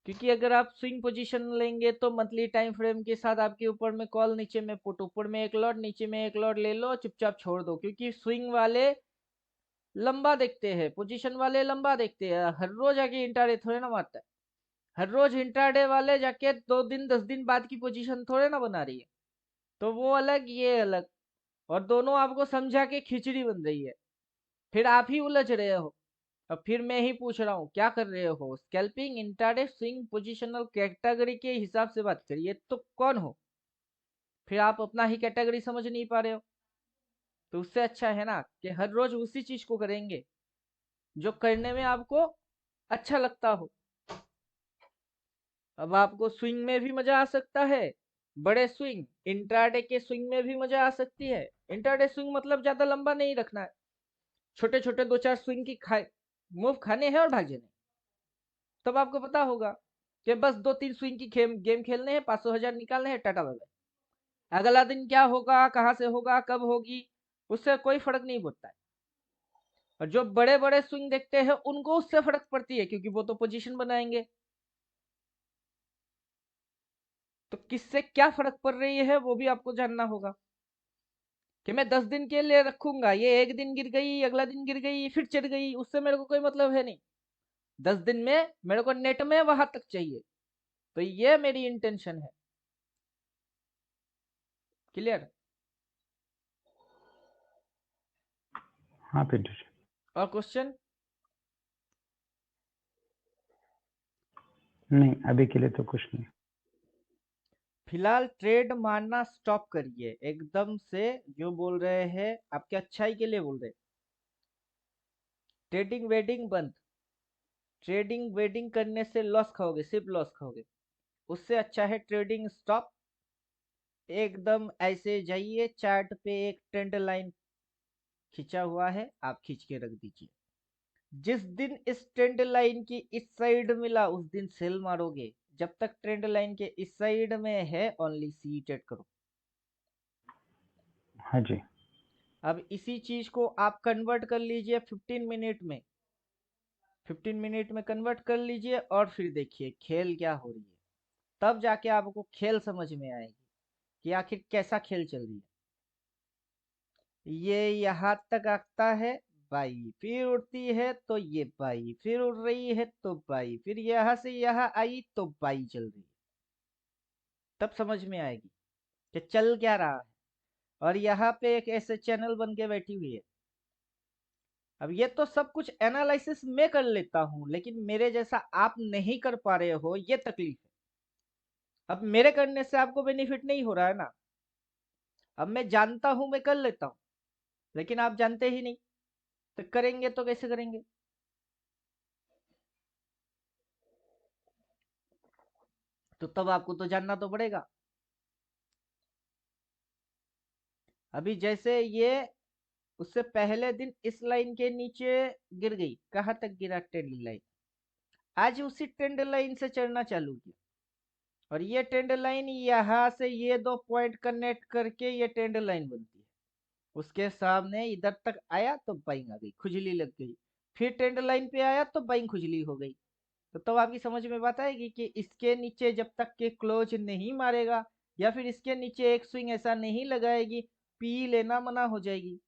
क्योंकि अगर आप स्विंग पोजीशन लेंगे तो मंथली टाइम फ्रेम के साथ आपके ऊपर में कॉल, नीचे में पुट, ऊपर में एक लॉट, नीचे में एक लॉट ले लो, चुपचाप छोड़ दो। क्योंकि स्विंग वाले लंबा देखते हैं, पोजीशन वाले लंबा देखते हैं। हर रोज आके इंट्राडे थोड़े ना मारता है। हर रोज इंट्राडे वाले जाके 2 दिन 10 दिन बाद की पोजीशन थोड़े ना बना रही है। तो वो अलग, ये अलग, और दोनों आपको समझा के खिचड़ी बन रही है। फिर आप ही उलझ रहे हो। अब फिर मैं ही पूछ रहा हूँ क्या कर रहे हो? Scalping, intraday, swing, positional category के हिसाब से बात करिए तो कौन हो? फिर आप अपना ही कैटेगरी समझ नहीं पा रहे हो। तो उससे अच्छा है ना कि हर रोज उसी चीज को करेंगे जो करने में आपको अच्छा लगता हो। अब आपको स्विंग में भी मजा आ सकता है, बड़े स्विंग, इंट्राडे के स्विंग में भी मजा आ सकती है। इंट्राडे स्विंग मतलब ज्यादा लंबा नहीं रखना है, छोटे छोटे 2-4 स्विंग की खाए मूव खाने हैं और भाग जाने। तब आपको पता होगा कि बस 2-3 स्विंग की गेम खेलने हैं, 500,000 निकालने हैं, टाटा बाय बाय। अगला दिन क्या होगा, कहाँ से होगा, कब होगी, उससे कोई फर्क नहीं पड़ता है। और जो बड़े बड़े स्विंग देखते हैं उनको उससे फर्क पड़ती है, क्योंकि वो तो पोजीशन बनाएंगे। तो किससे क्या फर्क पड़ रही है वो भी आपको जानना होगा। कि मैं 10 दिन के लिए रखूंगा, ये एक दिन गिर गई, अगला दिन गिर गई, फिर चढ़ गई, उससे मेरे को कोई मतलब है नहीं। 10 दिन में मेरे को नेट में वहां तक चाहिए। तो ये मेरी इंटेंशन है। क्लियर? हाँ पिंटू जी। और क्वेश्चन? नहीं, अभी के लिए तो कुछ नहीं। फिलहाल ट्रेड मारना स्टॉप करिए एकदम से। जो बोल रहे हैं आपके अच्छाई के लिए बोल रहे हैं। ट्रेडिंग वेडिंग बंद। ट्रेडिंग वेडिंग करने से लॉस खाओगे, सिर्फ लॉस खाओगे। उससे अच्छा है ट्रेडिंग स्टॉप। एकदम ऐसे जाइए, चार्ट पे एक ट्रेंड लाइन खींचा हुआ है, आप खींच के रख दीजिए। जिस दिन इस ट्रेंड लाइन की इस साइड मिला उस दिन सेल मारोगे। जब तक ट्रेंड लाइन के इस साइड में है ओनली सी ट्रेड करो। हाँ जी। अब इसी चीज को आप कन्वर्ट कर लीजिए 15 मिनट में। 15 मिनट में कन्वर्ट कर लीजिए और फिर देखिए खेल क्या हो रही है। तब जाके आपको खेल समझ में आएगी कि आखिर कैसा खेल चल रही है। ये यहाँ तक आता है बाई, फिर उड़ती है तो ये बाई, फिर उड़ रही है तो बाई, फिर यहाँ से यहाँ आई तो बाई चल रही है। तब समझ में आएगी कि चल क्या रहा है। और यहाँ पे एक ऐसे चैनल बन के बैठी हुई है। अब ये तो सब कुछ एनालिसिस मैं कर लेता हूँ, लेकिन मेरे जैसा आप नहीं कर पा रहे हो, ये तकलीफ है। अब मेरे करने से आपको बेनिफिट नहीं हो रहा है ना। अब मैं जानता हूँ, मैं कर लेता हूँ, लेकिन आप जानते ही नहीं। तो करेंगे तो कैसे करेंगे? तो तब आपको तो जानना तो पड़ेगा। अभी जैसे ये उससे पहले दिन इस लाइन के नीचे गिर गई, कहां तक गिरा? Trend line. आज उसी ट्रेंड लाइन से चढ़ना चालू किया, और ये ट्रेंड लाइन यहाँ से ये 2 पॉइंट कनेक्ट करके ये ट्रेंड लाइन बनती है। उसके सामने इधर तक आया तो बाइंग आ गई, खुजली लग गई। फिर ट्रेंड लाइन पे आया तो बाइंग खुजली हो गई। तो तब आपकी समझ में बात आएगी कि इसके नीचे जब तक के क्लोज नहीं मारेगा, या फिर इसके नीचे एक स्विंग ऐसा नहीं लगाएगी, पी लेना मना हो जाएगी।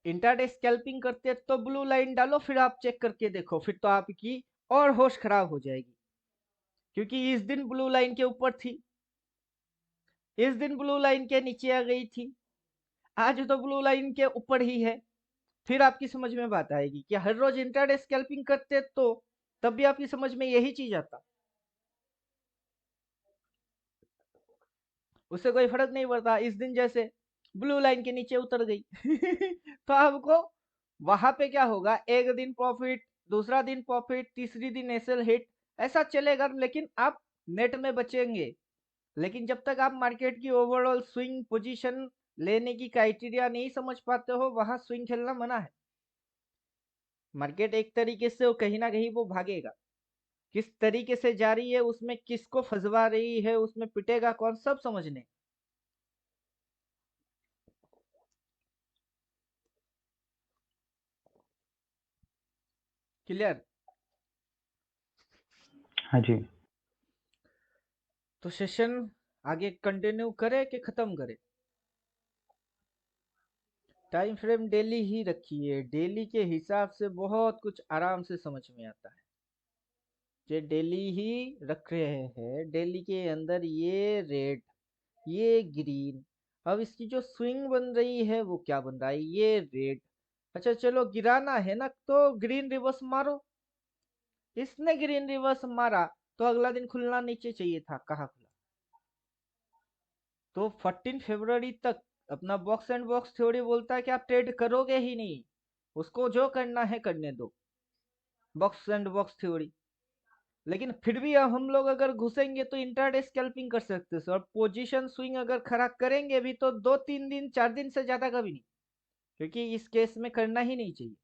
इंट्राडे स्कैल्पिंग करते तो ब्लू लाइन डालो, फिर आप चेक करके देखो, फिर तो आपकी और होश खराब हो जाएगी। क्योंकि इस दिन ब्लू लाइन के ऊपर थी, इस दिन ब्लू लाइन के नीचे आ गई थी, आज तो ब्लू लाइन के ऊपर ही है। फिर आपकी समझ में बात आएगी कि हर रोज इंट्राडे स्कैल्पिंग करते तो तब भी आपकी समझ में यही चीज आता, उससे कोई फर्क नहीं पड़ता। इस दिन जैसे ब्लू लाइन के नीचे उतर गई तो आपको वहां पे क्या होगा, एक दिन प्रॉफिट, दूसरा दिन प्रॉफिट, तीसरी दिन एसएल हिट, ऐसा चलेगा, लेकिन आप नेट में बचेंगे। लेकिन जब तक आप मार्केट की ओवरऑल स्विंग पोजीशन लेने की क्राइटेरिया नहीं समझ पाते हो, वहां स्विंग खेलना मना है। मार्केट एक तरीके से वो कहीं ना कहीं वो भागेगा, किस तरीके से जा रही है, उसमें किसको फंसवा रही है, उसमें पिटेगा कौन, सब समझने। क्लियर? हाँ जी। तो सेशन आगे कंटिन्यू करें कि खत्म करें? टाइम फ्रेम डेली ही रखिए, डेली के हिसाब से बहुत कुछ आराम से समझ में आता है। ये डेली ही रख रहे हैं, डेली के अंदर ये रेड, ये ग्रीन, अब इसकी जो स्विंग बन रही है वो क्या बन रहा है, ये रेड। अच्छा चलो गिराना है ना, तो ग्रीन रिवर्स मारो। इसने ग्रीन रिवर्स मारा तो अगला दिन खुलना नीचे चाहिए था, कहाँ खुला? तो 14 फरवरी तक अपना बॉक्स एंड बॉक्स थ्योरी बोलता है कि आप ट्रेड करोगे ही नहीं, उसको जो करना है करने दो, बॉक्स एंड बॉक्स थ्योरी। लेकिन फिर भी अब हम लोग अगर घुसेंगे तो इंट्राडे स्कैल्पिंग कर सकते हैं, और पोजीशन स्विंग अगर खड़ा करेंगे भी तो 2-3 दिन 4 दिन से ज्यादा कभी नहीं, क्योंकि इस केस में करना ही नहीं चाहिए।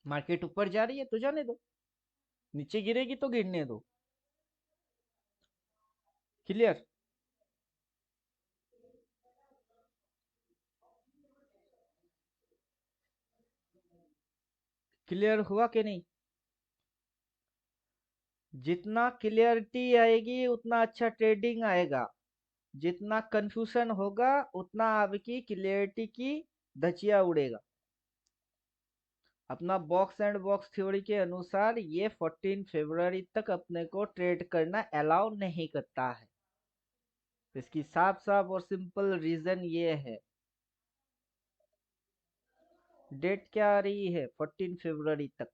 मार्केट ऊपर जा रही है तो जाने दो, नीचे गिरेगी तो गिरने दो। क्लियर? क्लियर हुआ कि नहीं? जितना क्लियरिटी आएगी उतना अच्छा ट्रेडिंग आएगा, जितना कंफ्यूजन होगा उतना आपकी क्लियरिटी की धजिया उड़ेगा। अपना बॉक्स एंड बॉक्स थ्योरी के अनुसार ये 14 फरवरी तक अपने को ट्रेड करना अलाउ नहीं करता है। इसकी साफ साफ और सिंपल रीजन ये है, डेट क्या आ रही है 14 फरवरी तक,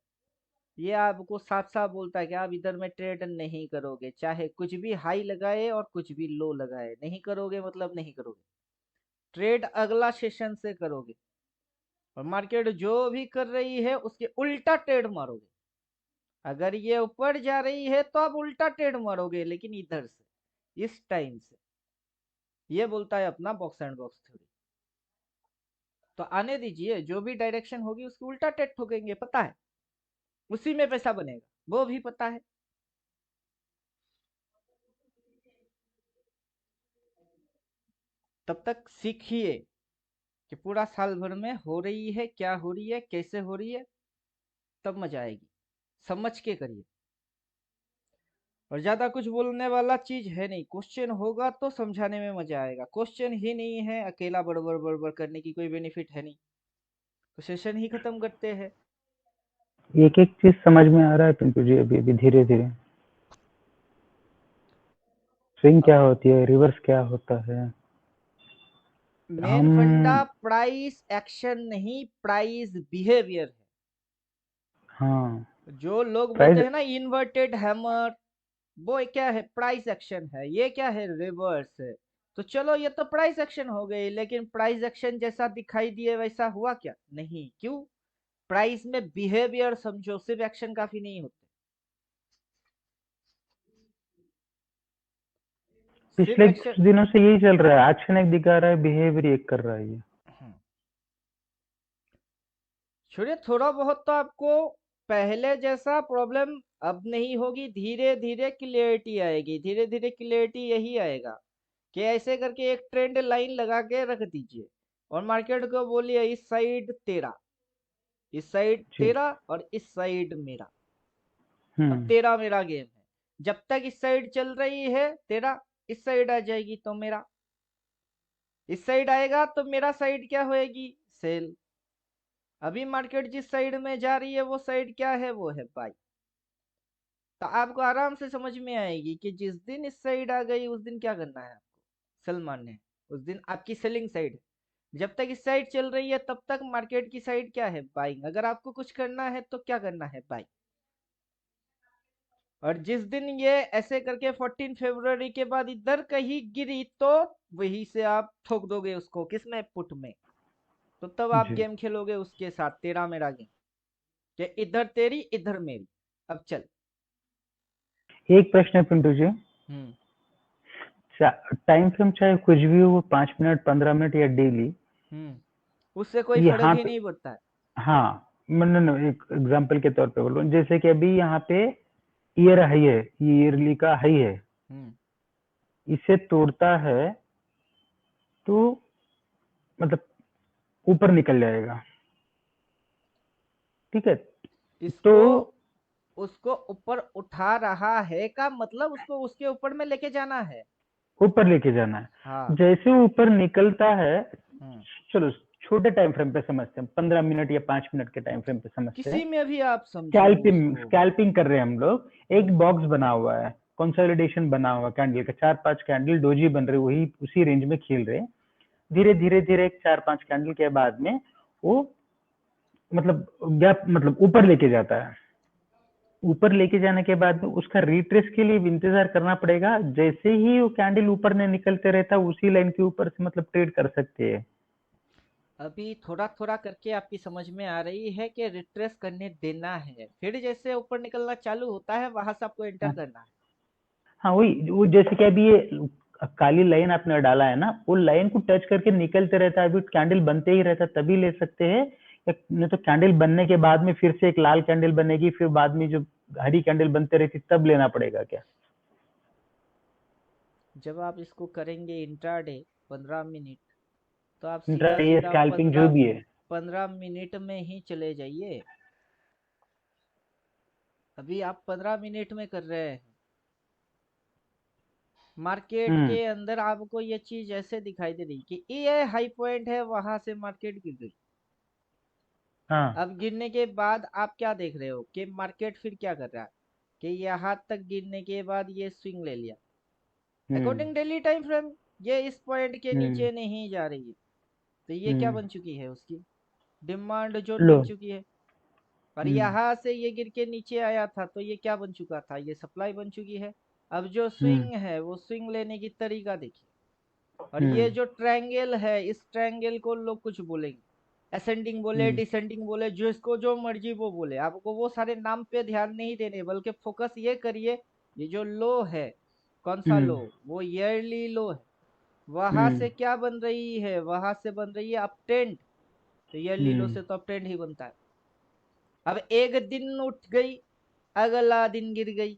ये आपको साफ साफ बोलता है कि आप इधर में ट्रेड नहीं करोगे, चाहे कुछ भी हाई लगाए और कुछ भी लो लगाए, नहीं करोगे मतलब नहीं करोगे, ट्रेड अगला सेशन से करोगे, और मार्केट जो भी कर रही है उसके उल्टा ट्रेड मारोगे। अगर ये ऊपर जा रही है तो आप उल्टा ट्रेड मारोगे, लेकिन इधर से, इस टाइम से। ये बोलता है अपना बॉक्स एंड बॉक्स थ्योरी। तो आने दीजिए, जो भी डायरेक्शन होगी उसकी उल्टा ट्रेड ठोकेंगे, पता है, उसी में पैसा बनेगा, वो भी पता है। तब तक सीखिए कि पूरा साल भर में हो रही है, क्या हो रही है, कैसे हो रही है, तब मजा आएगी। समझ के करिए, और ज्यादा कुछ बोलने वाला चीज है नहीं। क्वेश्चन होगा तो समझाने में मजा आएगा, क्वेश्चन ही नहीं है, अकेला बड़बड़ बड़बड़ करने की कोई बेनिफिट है नहीं, तो सेशन ही खत्म करते हैं। एक एक चीज समझ में आ रहा है पिंटू जी, अभी अभी धीरे धीरे। स्विंग क्या अब होती है, रिवर्स क्या होता है। मेन फंडा हम प्राइस एक्शन नहीं, प्राइस बिहेवियर है। हाँ जो लोग बोलते प्राइस। हैं ना इन्वर्टेड हैमर, वो क्या है, प्राइस एक्शन है। ये क्या है, रिवर्स है। तो चलो ये तो प्राइस एक्शन हो गई, लेकिन प्राइस एक्शन जैसा दिखाई दिए वैसा हुआ क्या? नहीं। क्यों? प्राइस में बिहेवियर समझो, सिर्फ एक्शन काफी नहीं होते। सिर्फ पिछले एक्शन, कुछ दिनों से यही चल रहा है, एक्शन एक दिखा रहा है, बिहेवियर एक कर रहा है ये। छोड़िए, थोड़ा बहुत तो आपको पहले जैसा प्रॉब्लम अब नहीं होगी, धीरे धीरे क्लियरिटी आएगी, धीरे धीरे क्लियरिटी यही आएगा कि ऐसे करके एक ट्रेंड लाइन लगा के रख दीजिए, और मार्केट को बोलिए इस साइड तेरा, इस साइड जी। तेरा, और इस साइड मेरा। अब हम्म। तेरा मेरा गेम है, जब तक इस साइड चल रही है तेरा, इस साइड आ जाएगी तो मेरा, इस साइड आएगा तो मेरा साइड क्या होएगी, सेल। अभी मार्केट जिस साइड में जा रही है वो साइड क्या है, वो है बाई। तो आपको आराम से समझ में आएगी कि जिस दिन इस साइड आ गई उस दिन क्या करना है आपको, सेल मारने है, उस दिन आपकी सेलिंग साइड है। जब तक इस साइड चल रही है तब तक मार्केट की साइड क्या है, बाइंग। अगर आपको कुछ करना है तो क्या करना है, बाइंग। और जिस दिन ये ऐसे करके 14 फरवरी के बाद इधर कहीं गिरी तो वही से आप ठोक दोगे उसको, किसमें, पुट में। तो तब आप जी। गेम खेलोगे उसके साथ, तेरा मेरा गेम, कि इधर तेरी इधर मेरी। अब चल। एक प्रश्न है पिंटू जी, हम्म टाइम फ्रेम चाहे कुछ भी हो, 5 मिनट 15 मिनट या डेली, उससे कोई फर्क यहाँ ही पे नहीं पड़ता है। हाँ मैंने एक एग्जांपल के तौर पे बोल रहा हूँ, जैसे कि अभी यहाँ पे ईयर हाई है, ईयरली का हाई है, हम्म इसे तोड़ता है तो मतलब ऊपर निकल जाएगा, ठीक है। तो इसको उसको ऊपर उठा रहा है का मतलब उसको उसके ऊपर में लेके जाना है। ऊपर लेके जाना है। हाँ। जैसे वो ऊपर निकलता है, हम्म। चलो छोटे टाइम फ्रेम पे समझते हैं, 15 मिनट या 5 मिनट के टाइम फ्रेम पे समझते हैं। किसी में भी आप समझो स्कैल्पिंग उसको। स्कैल्पिंग कर रहे हैं हम लोग। एक बॉक्स बना हुआ है, कंसोलिडेशन बना हुआ कैंडल का, 4-5 कैंडल डोजी बन रहे, वही उसी रेंज में खेल रहे। धीरे धीरे धीरे 4-5 कैंडल के बाद में वो मतलब गैप मतलब ऊपर लेके जाता है। ऊपर लेके जाने के बाद में उसका रिट्रेस के लिए भी इंतजार करना पड़ेगा। जैसे ही वो कैंडल ऊपर ने निकलते रहता है, उसी लाइन के ऊपर से मतलब ट्रेड कर सकते हैं। अभी थोड़ा थोड़ा करके आपकी समझ में आ रही है कि रिट्रेस करने देना है, फिर जैसे ऊपर निकलना चालू होता है वहां से आपको एंटर हाँ, करना है। हाँ वही वो जैसे कि अभी ये काली लाइन आपने डाला है ना, वो लाइन को टच करके निकलते रहता है, अभी कैंडल बनते ही रहता है तभी ले सकते हैं। या नहीं तो कैंडल बनने के बाद में फिर से एक लाल कैंडल बनेगी, फिर बाद में जो हरी कैंडल बनते रहती तब लेना पड़ेगा क्या? जब आप इसको करेंगे इंट्राडे 15 मिनट, तो आप सीधा ये सीधा स्कैल्पिंग जो भी है। 15 मिनट में ही चले जाइए। अभी आप 15 मिनट में कर रहे हैं। मार्केट हम्म। के अंदर आपको ये चीज ऐसे दिखाई दे रही कि ये हाई पॉइंट है, वहां से मार्केट गिर गई। हाँ। अब गिरने के बाद आप क्या देख रहे हो कि मार्केट फिर क्या कर रहा है कि यहाँ तक गिरने के बाद ये स्विंग ले लिया। हम्म। अकॉर्डिंग डेली टाइम फ्रेम ये इस पॉइंट के हम्म। नीचे नहीं जा रही है, तो ये क्या हम्म। बन चुकी है उसकी डिमांड जोन लो। बन चुकी है। और हम्म। यहाँ से ये गिर के नीचे आया था तो ये क्या बन चुका था, ये सप्लाई बन चुकी है। अब जो हम्म। स्विंग है वो स्विंग लेने की तरीका देखिए। और ये हम्म। जो ट्रायंगल है, इस ट्रायंगल को लोग कुछ बोलेंगे, असेंडिंग बोले, हम्म। डिसेंडिंग बोले, जो इसको जो मर्जी वो बोले, आपको वो सारे नाम पे ध्यान नहीं देने, बल्कि फोकस ये करिए ये जो लो है, कौन सा हम्म। लो, वो ईयरली लो है। वहां हम्म। से क्या बन रही है, वहां से बन रही है अपट्रेंड। तो ईयरली लो हम्म। से तो अपट्रेंड ही बनता है। अब एक दिन उठ गई, अगला दिन गिर गई,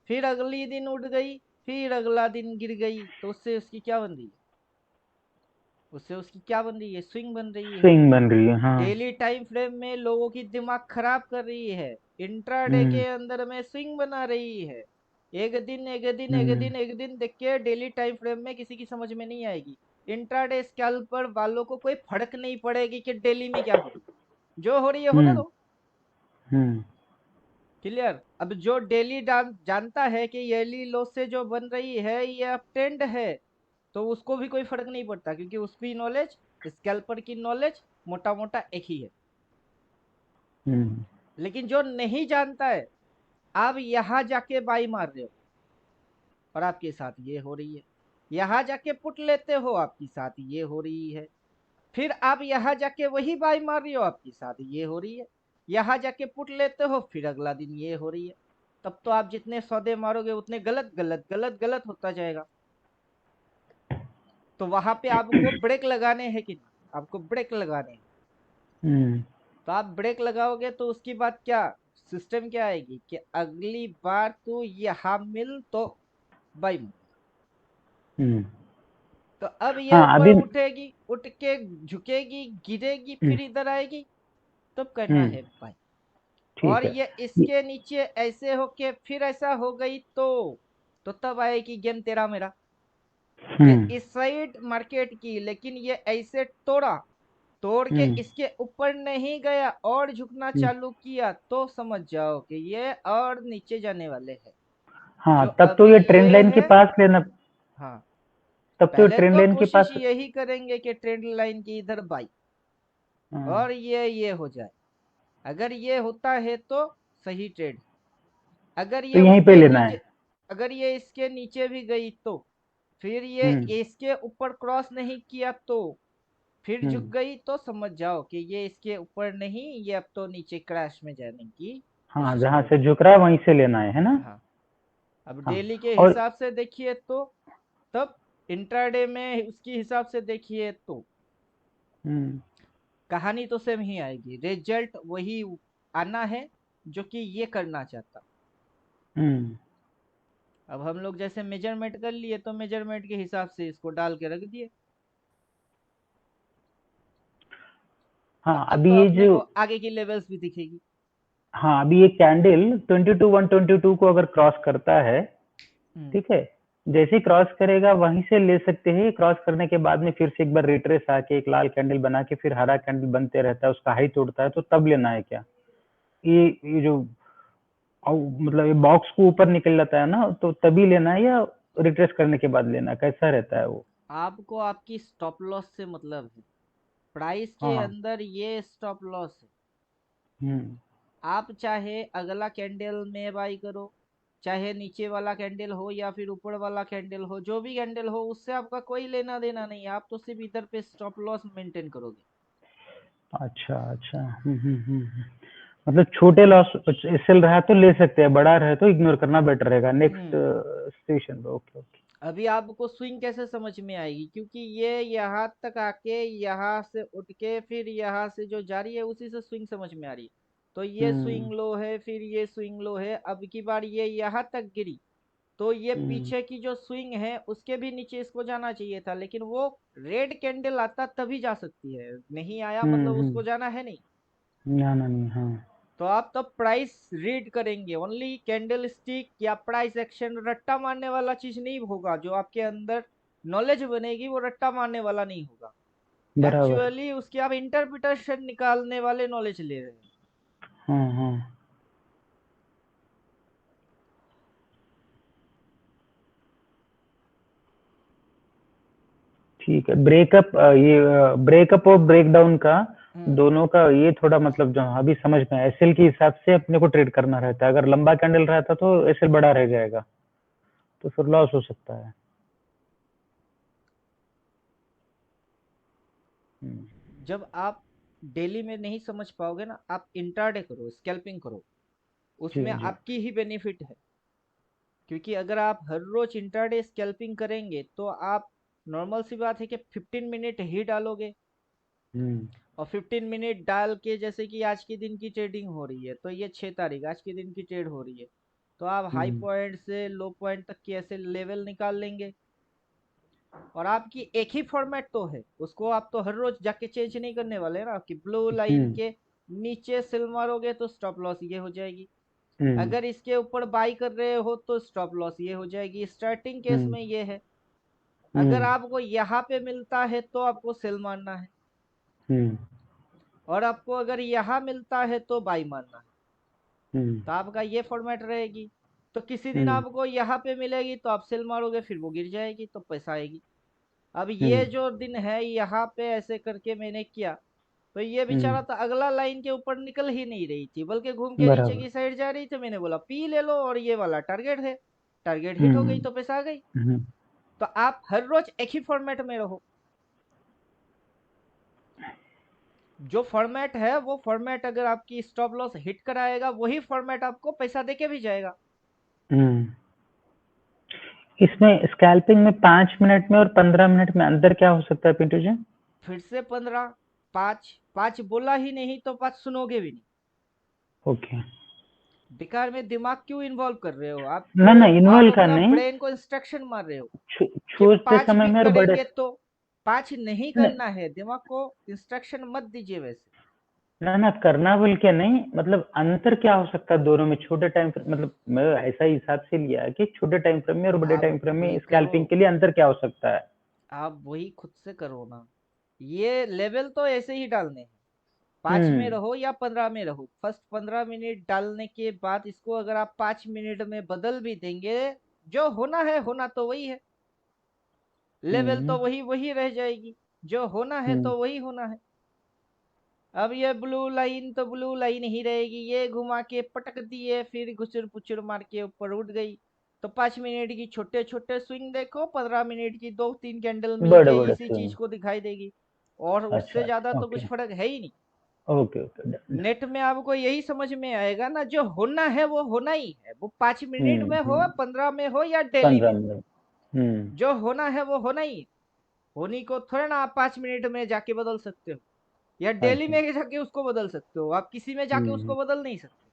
फिर अगली दिन उठ गई, फिर अगला दिन गिर गई, तो उससे उसकी क्या बन रही है, उससे उसकी क्या बन रही है, स्विंग बन रही है। स्विंग बन रही है, हाँ। डेली टाइम फ्रेम में लोगों की दिमाग खराब कर रही है, इंट्राडे हम्म। के अंदर में स्विंग बना रही है। एक दिन एक दिन एक हम्म। दिन एक दिन देख के डेली टाइम फ्रेम में किसी की समझ में नहीं आएगी। इंट्राडे स्कैल्पर वालों को कोई फर्क नहीं पड़ेगी कि डेली में क्या हो रही है, जो हो रही है होने हम्म। दो। हम्म। क्लियर। अब जो डेली जानता है कि ईयरली लो से जो बन रही है ये अब ट्रेंड है, तो उसको भी कोई फर्क नहीं पड़ता, क्योंकि उसकी नॉलेज, स्कैल्पर की नॉलेज मोटा मोटा एक ही है। हम्म। लेकिन जो नहीं जानता है, आप यहां जाके बाई मार रहे हो और आपके साथ ये हो रही है, यहां जाके पुट लेते हो आपके साथ ये हो रही है, फिर आप यहां जाके वही बाई मार रही हो आपके साथ ये हो रही है, यहां जाके पुट लेते हो फिर अगला दिन ये हो रही है। तब तो आप जितने सौदे मारोगे उतने गलत गलत गलत गलत होता जाएगा। तो वहां पे आपको ब्रेक लगाने हैं कि नहीं, आपको ब्रेक लगाने हैं। हम्म। तो आप ब्रेक लगाओगे तो उसकी बात क्या, सिस्टम क्या आएगी कि अगली बार तू यहाँ मिल तो बाई मत। हम्म। तो अब ये हाँ ऊपर अभी। उठेगी, उठ के झुकेगी, गिरेगी, हम्म। फिर इधर आएगी, तब करना हम्म। है बाई। और ठीक है। ये इसके नीचे ऐसे होके फिर ऐसा हो गई तो तब आएगी गेम तेरा मेरा, कि हम्म। इस साइड मार्केट की, लेकिन ये ऐसे तोड़ा, तोड़ के हम्म। इसके ऊपर नहीं गया और झुकना हम्म। चालू किया, तो समझ जाओ कि ये और नीचे जाने वाले हैं। हाँ जो तब तो अभी ये ट्रेंड ये लाइन के है, पास लेना। हाँ, तब तो पहले ट्रेंड तो लाइन के कोशिश पास। यही करेंगे कि ट्रेंड लाइन की इधर बाई, हाँ, और ये हो जाए। अगर ये होता है तो सही ट्रेड। अगर तो ये यहीं पे उसके लेना नीचे, है। अगर ये इसके नीचे भी गई तो, फिर ये हम्म। इसके ऊपर क्रॉस नहीं किया तो, फिर झुक हम्म। गई, तो समझ जाओ कि ये इसके ऊपर नहीं, ये अब तो नीचे क्रैश में जाने की हाँ कोशिश जहाँ से करेगी। झुक रहा है वहीं से लेना है ना? हाँ। अब हाँ। डेली के और। हिसाब से देखिए तो, तब इंट्राडे में उसके हिसाब से देखिए तो हम्म। कहानी तो सेम ही आएगी, रिजल्ट वही आना है जो कि ये करना चाहता। हम्म। अब हम लोग जैसे मेजरमेंट कर लिए तो मेजरमेंट के हिसाब से इसको डाल के रख दिए। हाँ अब अभी तो ये अपने जो। को आगे की लेवल्स भी दिखेगी। हाँ अभी ये कैंडल 22 को अगर क्रॉस करता है, ठीक है, जैसे ही क्रॉस करेगा वहीं से ले सकते हैं। क्रॉस करने के बाद में फिर से एक बार रिट्रेस आके एक लाल कैंडल बना के फिर हरा कैंडल बनते रहता है, उसका हाई तोड़ता है, तो तब लेना है क्या? ये जो मतलब ये बॉक्स को ऊपर निकल जाता है ना, तो तभी लेना है या रिट्रेस करने के बाद लेना है? कैसा रहता है वो? आपको आपकी स्टॉप लॉस से मतलब है, प्राइस के हाँ। अंदर ये स्टॉप लॉस है। हम्म आप चाहे अगला कैंडल में बाई करो, चाहे नीचे वाला कैंडल हो या फिर ऊपर वाला कैंडल हो, जो भी कैंडल हो उससे आपका कोई लेना देना नहीं है। आप तो सिर्फ इधर पे स्टॉप लॉस मेंटेन करोगे। अच्छा अच्छा। मतलब छोटे लॉस एसएल रहा तो ले सकते हैं, बड़ा रहे तो इग्नोर करना बेटर रहेगा नेक्स्ट हम्म स्टेशन पे। Okay okay. अभी आपको स्विंग कैसे समझ में आएगी, क्योंकि ये यहाँ तक आके यहाँ से उठ के फिर यहाँ से जो जा रही है उसी से स्विंग समझ में आ रही है। तो ये स्विंग लो है, फिर ये स्विंग लो है, अब की बार ये यहाँ तक गिरी, तो ये हम्म पीछे की जो स्विंग है उसके भी नीचे इसको जाना चाहिए था, लेकिन वो रेड कैंडल आता तभी जा सकती है, नहीं आया मतलब उसको जाना है नहीं। ना ना नहीं। हाँ। तो आप तो प्राइस रीड करेंगे, ओनली कैंडल स्टिक या प्राइस एक्शन। रट्टा मारने वाला चीज नहीं होगा, जो आपके अंदर नॉलेज बनेगी वो रट्टा मारने वाला नहीं होगा। बराबर। एक्चुअली उसकी आप इंटरप्रिटेशन निकालने वाले नॉलेज ले रहे हैं। हाँ हाँ। ठीक है। ब्रेकअप ये ब्रेकअप और ब्रेकडाउन का हम्म दोनों का ये थोड़ा मतलब जो अभी समझ में एसएल के हिसाब से अपने को ट्रेड करना रहता है। अगर लंबा कैंडल रहता तो एसएल बड़ा रह जाएगा, तो फिर लॉस हो सकता है। हम्म, जब आप डेली में नहीं समझ पाओगे ना, आप इंट्राडे करो, स्कैल्पिंग करो, जी उसमें जी। आपकी ही बेनिफिट है। क्योंकि अगर आप हर रोज इंट्राडे स्कैल्पिंग करेंगे तो आप, नॉर्मल सी बात है कि 15 मिनट ही डालोगे, हम्म और 15 मिनट डाल के, जैसे कि आज के दिन की ट्रेडिंग हो रही है, तो ये 6 तारीख आज के दिन की ट्रेड हो रही है, तो आप हाई हम्म पॉइंट से लो पॉइंट तक की ऐसे लेवल निकाल लेंगे। और आपकी एक ही फॉर्मेट तो है, उसको आप तो हर रोज जाके चेंज नहीं करने वाले ना, कि ब्लू लाइन हम्म के नीचे सेल मारोगे तो स्टॉप लॉस ये हो जाएगी, हम्म अगर इसके ऊपर बाई कर रहे हो तो स्टॉप लॉस ये हो जाएगी। स्टार्टिंग केस हम्म में ये है, अगर हम्म आपको यहाँ पे मिलता है तो आपको सेल मारना है, हम्म और आपको अगर यहाँ मिलता है तो बाई मारना है। हम्म तो आपका ये फॉर्मेट रहेगी। तो किसी दिन हम्म आपको यहाँ पे मिलेगी तो आप सेल मारोगे, फिर वो गिर जाएगी तो पैसा आएगी। अब ये हम्म जो दिन है यहाँ पे ऐसे करके मैंने किया, तो ये बेचारा हम्म, तो अगला लाइन के ऊपर निकल ही नहीं रही थी, बल्कि घूम के नीचे बराबर। की साइड जा रही थी। मैंने बोला पी ले लो, और ये वाला टारगेट है, टारगेट हिट हो गई हम्म तो पैसा आ गई। हम्म तो आप हर रोज एक ही फॉर्मेट में रहो, जो फॉर्मेट है वो फॉर्मेट अगर आपकी स्टॉप लॉस हिट कराएगा, वही फॉर्मेट आपको पैसा देके भी जाएगा। हम्म। इसमें स्कैल्पिंग में 5 मिनट में और 15 मिनट में अंतर क्या हो सकता है पिंटू जी? फिर से 15, 5, 5 बोला ही नहीं तो 5 सुनोगे भी नहीं। ओके। बेकार में दिमाग क्यों इन्वॉल्व कर रहे हो आप, ना क्यों ना आप इन्वॉल्व का अपना नहीं, ब्रेन को इंस्ट्रक्शन मार रहे हो कि छोड़ते 5 समय भी में और बड़े। करेंगे तो 5 नहीं न- करना है, दिमाग को इंस्ट्रक्शन मत दीजिए वैसे। ना ना करना बोल के नहीं, मतलब अंतर क्या हो सकता है दोनों में? छोटे टाइम मतलब मैं ऐसा ही हिसाब से लिया है कि छोटे टाइम फ्रेम में और बड़े आप टाइम फ्रेम वही में करो, स्कैल्पिंग के लिए अंतर क्या हो सकता है? आप वही खुद से करो ना। ये लेवल तो ऐसे ही डालने हैं, 5 में हम्म रहो या 15 में रहो, फर्स्ट 15 मिनट डालने के बाद इसको अगर आप 5 मिनट में बदल भी देंगे, जो होना है होना तो वही है, लेवल हम्म तो वही वही रह जाएगी, जो होना है हम्म तो वही होना है। अब ये ब्लू लाइन तो ब्लू लाइन ही रहेगी, ये घुमा के पटक दिए फिर घुसुर पुचुर मार के ऊपर उठ गई। तो 5 मिनट की छोटे छोटे स्विंग देखो, 15 मिनट की 2-3 कैंडल बड़े मिलके बड़े इसी चीज स्विंग। को दिखाई देगी, और अच्छा उससे ज्यादा अच्छा। तो ओके कुछ फर्क है ही नहीं। Okay okay done. नेट में आपको यही समझ में आएगा ना, जो होना है वो होना ही है, वो 5 मिनट में हो, 15 में हो या डेली 15 में हो, मिनट। हम्म जो होना है वो होना ही है। होनी को थोड़ा ना आप 5 मिनट में जाके बदल सकते हो, या डेली अच्छा। में जाके उसको बदल सकते हो, आप किसी में जाके हम्म उसको बदल नहीं सकते।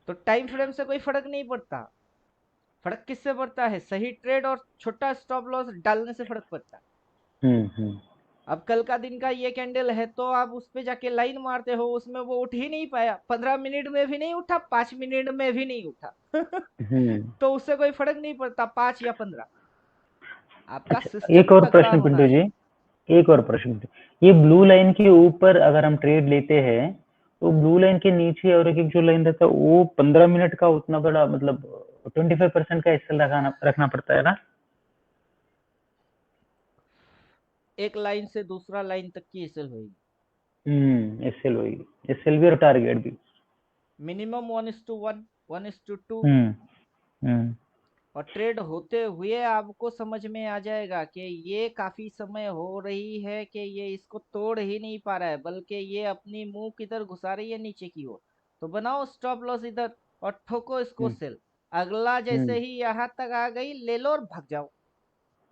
तो टाइम फ्रेम से कोई फर्क नहीं पड़ता, फर्क किससे पड़ता है, सही ट्रेड और छोटा स्टॉप लॉस डालने से फर्क पड़ता है। हम्म। अब कल का दिन का ये कैंडल है तो आप उस पे जाके लाइन मारते हो, उसमें वो उठ ही नहीं पाया, 15 मिनट में भी नहीं उठा, 5 मिनट में भी नहीं उठा। तो उससे कोई फर्क नहीं पड़ता 5 या 15, आपका अच्छा, सिस्टम एक और तगड़ा प्रश्न होना पिंटू जी, चाहिए। एक और प्रश्न। ये ब्लू लाइन के ऊपर अगर हम ट्रेड लेते हैं तो ब्लू लाइन के नीचे और एक जो लाइन रहता है वो 15 मिनट का उतना बड़ा मतलब 25% का एसएल रखना पड़ता है ना? एक लाइन से दूसरा लाइन तक की एसएल होगी, एसएल होगी, एसएल भी और टारगेट भी। मिनिमम 1:1, 1:2। हम्म हम्म और ट्रेड होते हुए आपको समझ में आ जाएगा कि ये काफी समय हो रही है कि ये इसको तोड़ ही नहीं पा रहा है, बल्कि ये अपनी मुंह किधर घुसा रही है नीचे की ओर, तो बनाओ स्टॉप लॉस इधर और ठोको इसको हम्म सेल। अगला जैसे हम्म ही यहाँ तक आ गई ले लो और भाग जाओ,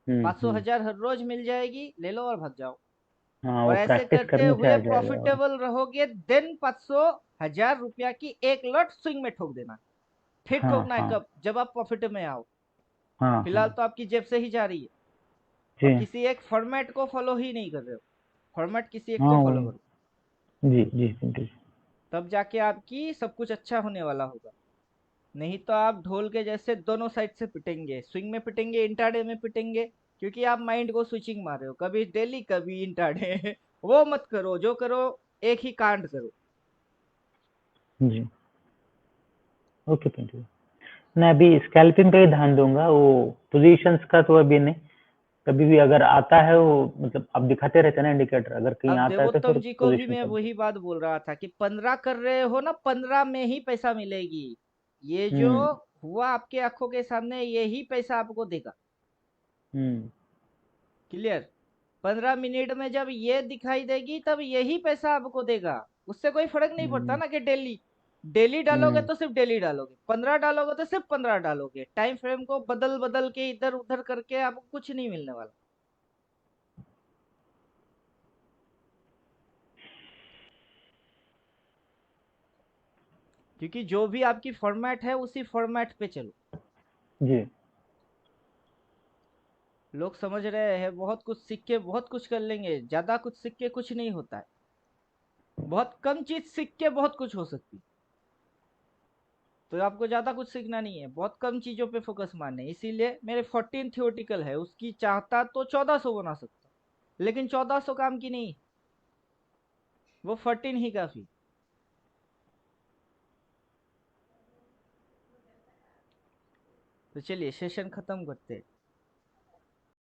500 हम्म। हजार हर रोज मिल जाएगी, ले लो और भाग जाओ। हाँ, और वो ऐसे प्रैक्टिस करते करने से हुए आ जाएगा। प्रॉफिटेबल रहोगे, देन 500 हजार रुपया की एक लॉट स्विंग में ठोक देना। फिर हाँ ठोकना है हाँ कब? जब आप प्रॉफिट में आओ। हाँ फिलहाल हाँ तो आपकी जेब से ही जा रही है और जी। किसी एक फॉर्मेट को फॉलो ही नहीं कर रहे हो, फॉर्मेट किसी एक को हाँ फॉलो वही। करो, जी जी पिंटू जी। तब जाके आपकी सब कुछ अच्छा होने वाला होगा। नहीं तो आप ढोल के जैसे दोनों साइड से पिटेंगे, स्विंग में पिटेंगे, इंट्राडे में पिटेंगे, क्योंकि आप माइंड को स्विचिंग मार रहे हो, कभी डेली कभी इंट्राडे। वो मत करो, जो करो एक ही कांड करो। जी ओके पिंटू जी। मैं अभी स्कैल्पिंग पे ही ध्यान दूंगा, वो पोजीशंस का तो अभी नहीं। कभी भी अगर आता है वो मतलब आप दिखाते रहते हैं ना इंडिकेटर, अगर कहीं अब आता है तो फिर देवोत्तम जी को भी पोजीशन मैं समझ। वही बात बोल रहा था कि 15 कर रहे हो ना, 15 में ही पैसा मिलेगी। ये जो हम्म हुआ आपके आंखों के सामने, यही पैसा आपको देगा। हम्म क्लियर? 15 मिनट में जब ये दिखाई देगी तब यही पैसा आपको देगा। उससे कोई फर्क नहीं पड़ता हम्म ना कि डेली डेली डालोगे हम्म तो सिर्फ डेली डालोगे, 15 डालोगे तो सिर्फ 15 डालोगे, टाइम फ्रेम को बदल बदल के इधर उधर करके आपको कुछ नहीं मिलने वाला। क्योंकि जो भी आपकी फॉर्मेट है उसी फॉर्मेट पे चलो। जी लोग समझ रहे हैं बहुत कुछ सीख के बहुत कुछ कर लेंगे, ज्यादा कुछ सीख के कुछ नहीं होता है। बहुत कम चीज सीख के बहुत कुछ हो सकती, तो आपको ज्यादा कुछ सीखना नहीं है, बहुत कम चीजों पे फोकस मारना है। इसीलिए मेरे 14 थियोटिकल है, उसकी चाहता तो 1400 बना सकता, लेकिन 1400 काम की नहीं, वो 14 ही काफी। तो चलिए सेशन खत्म करते हैं।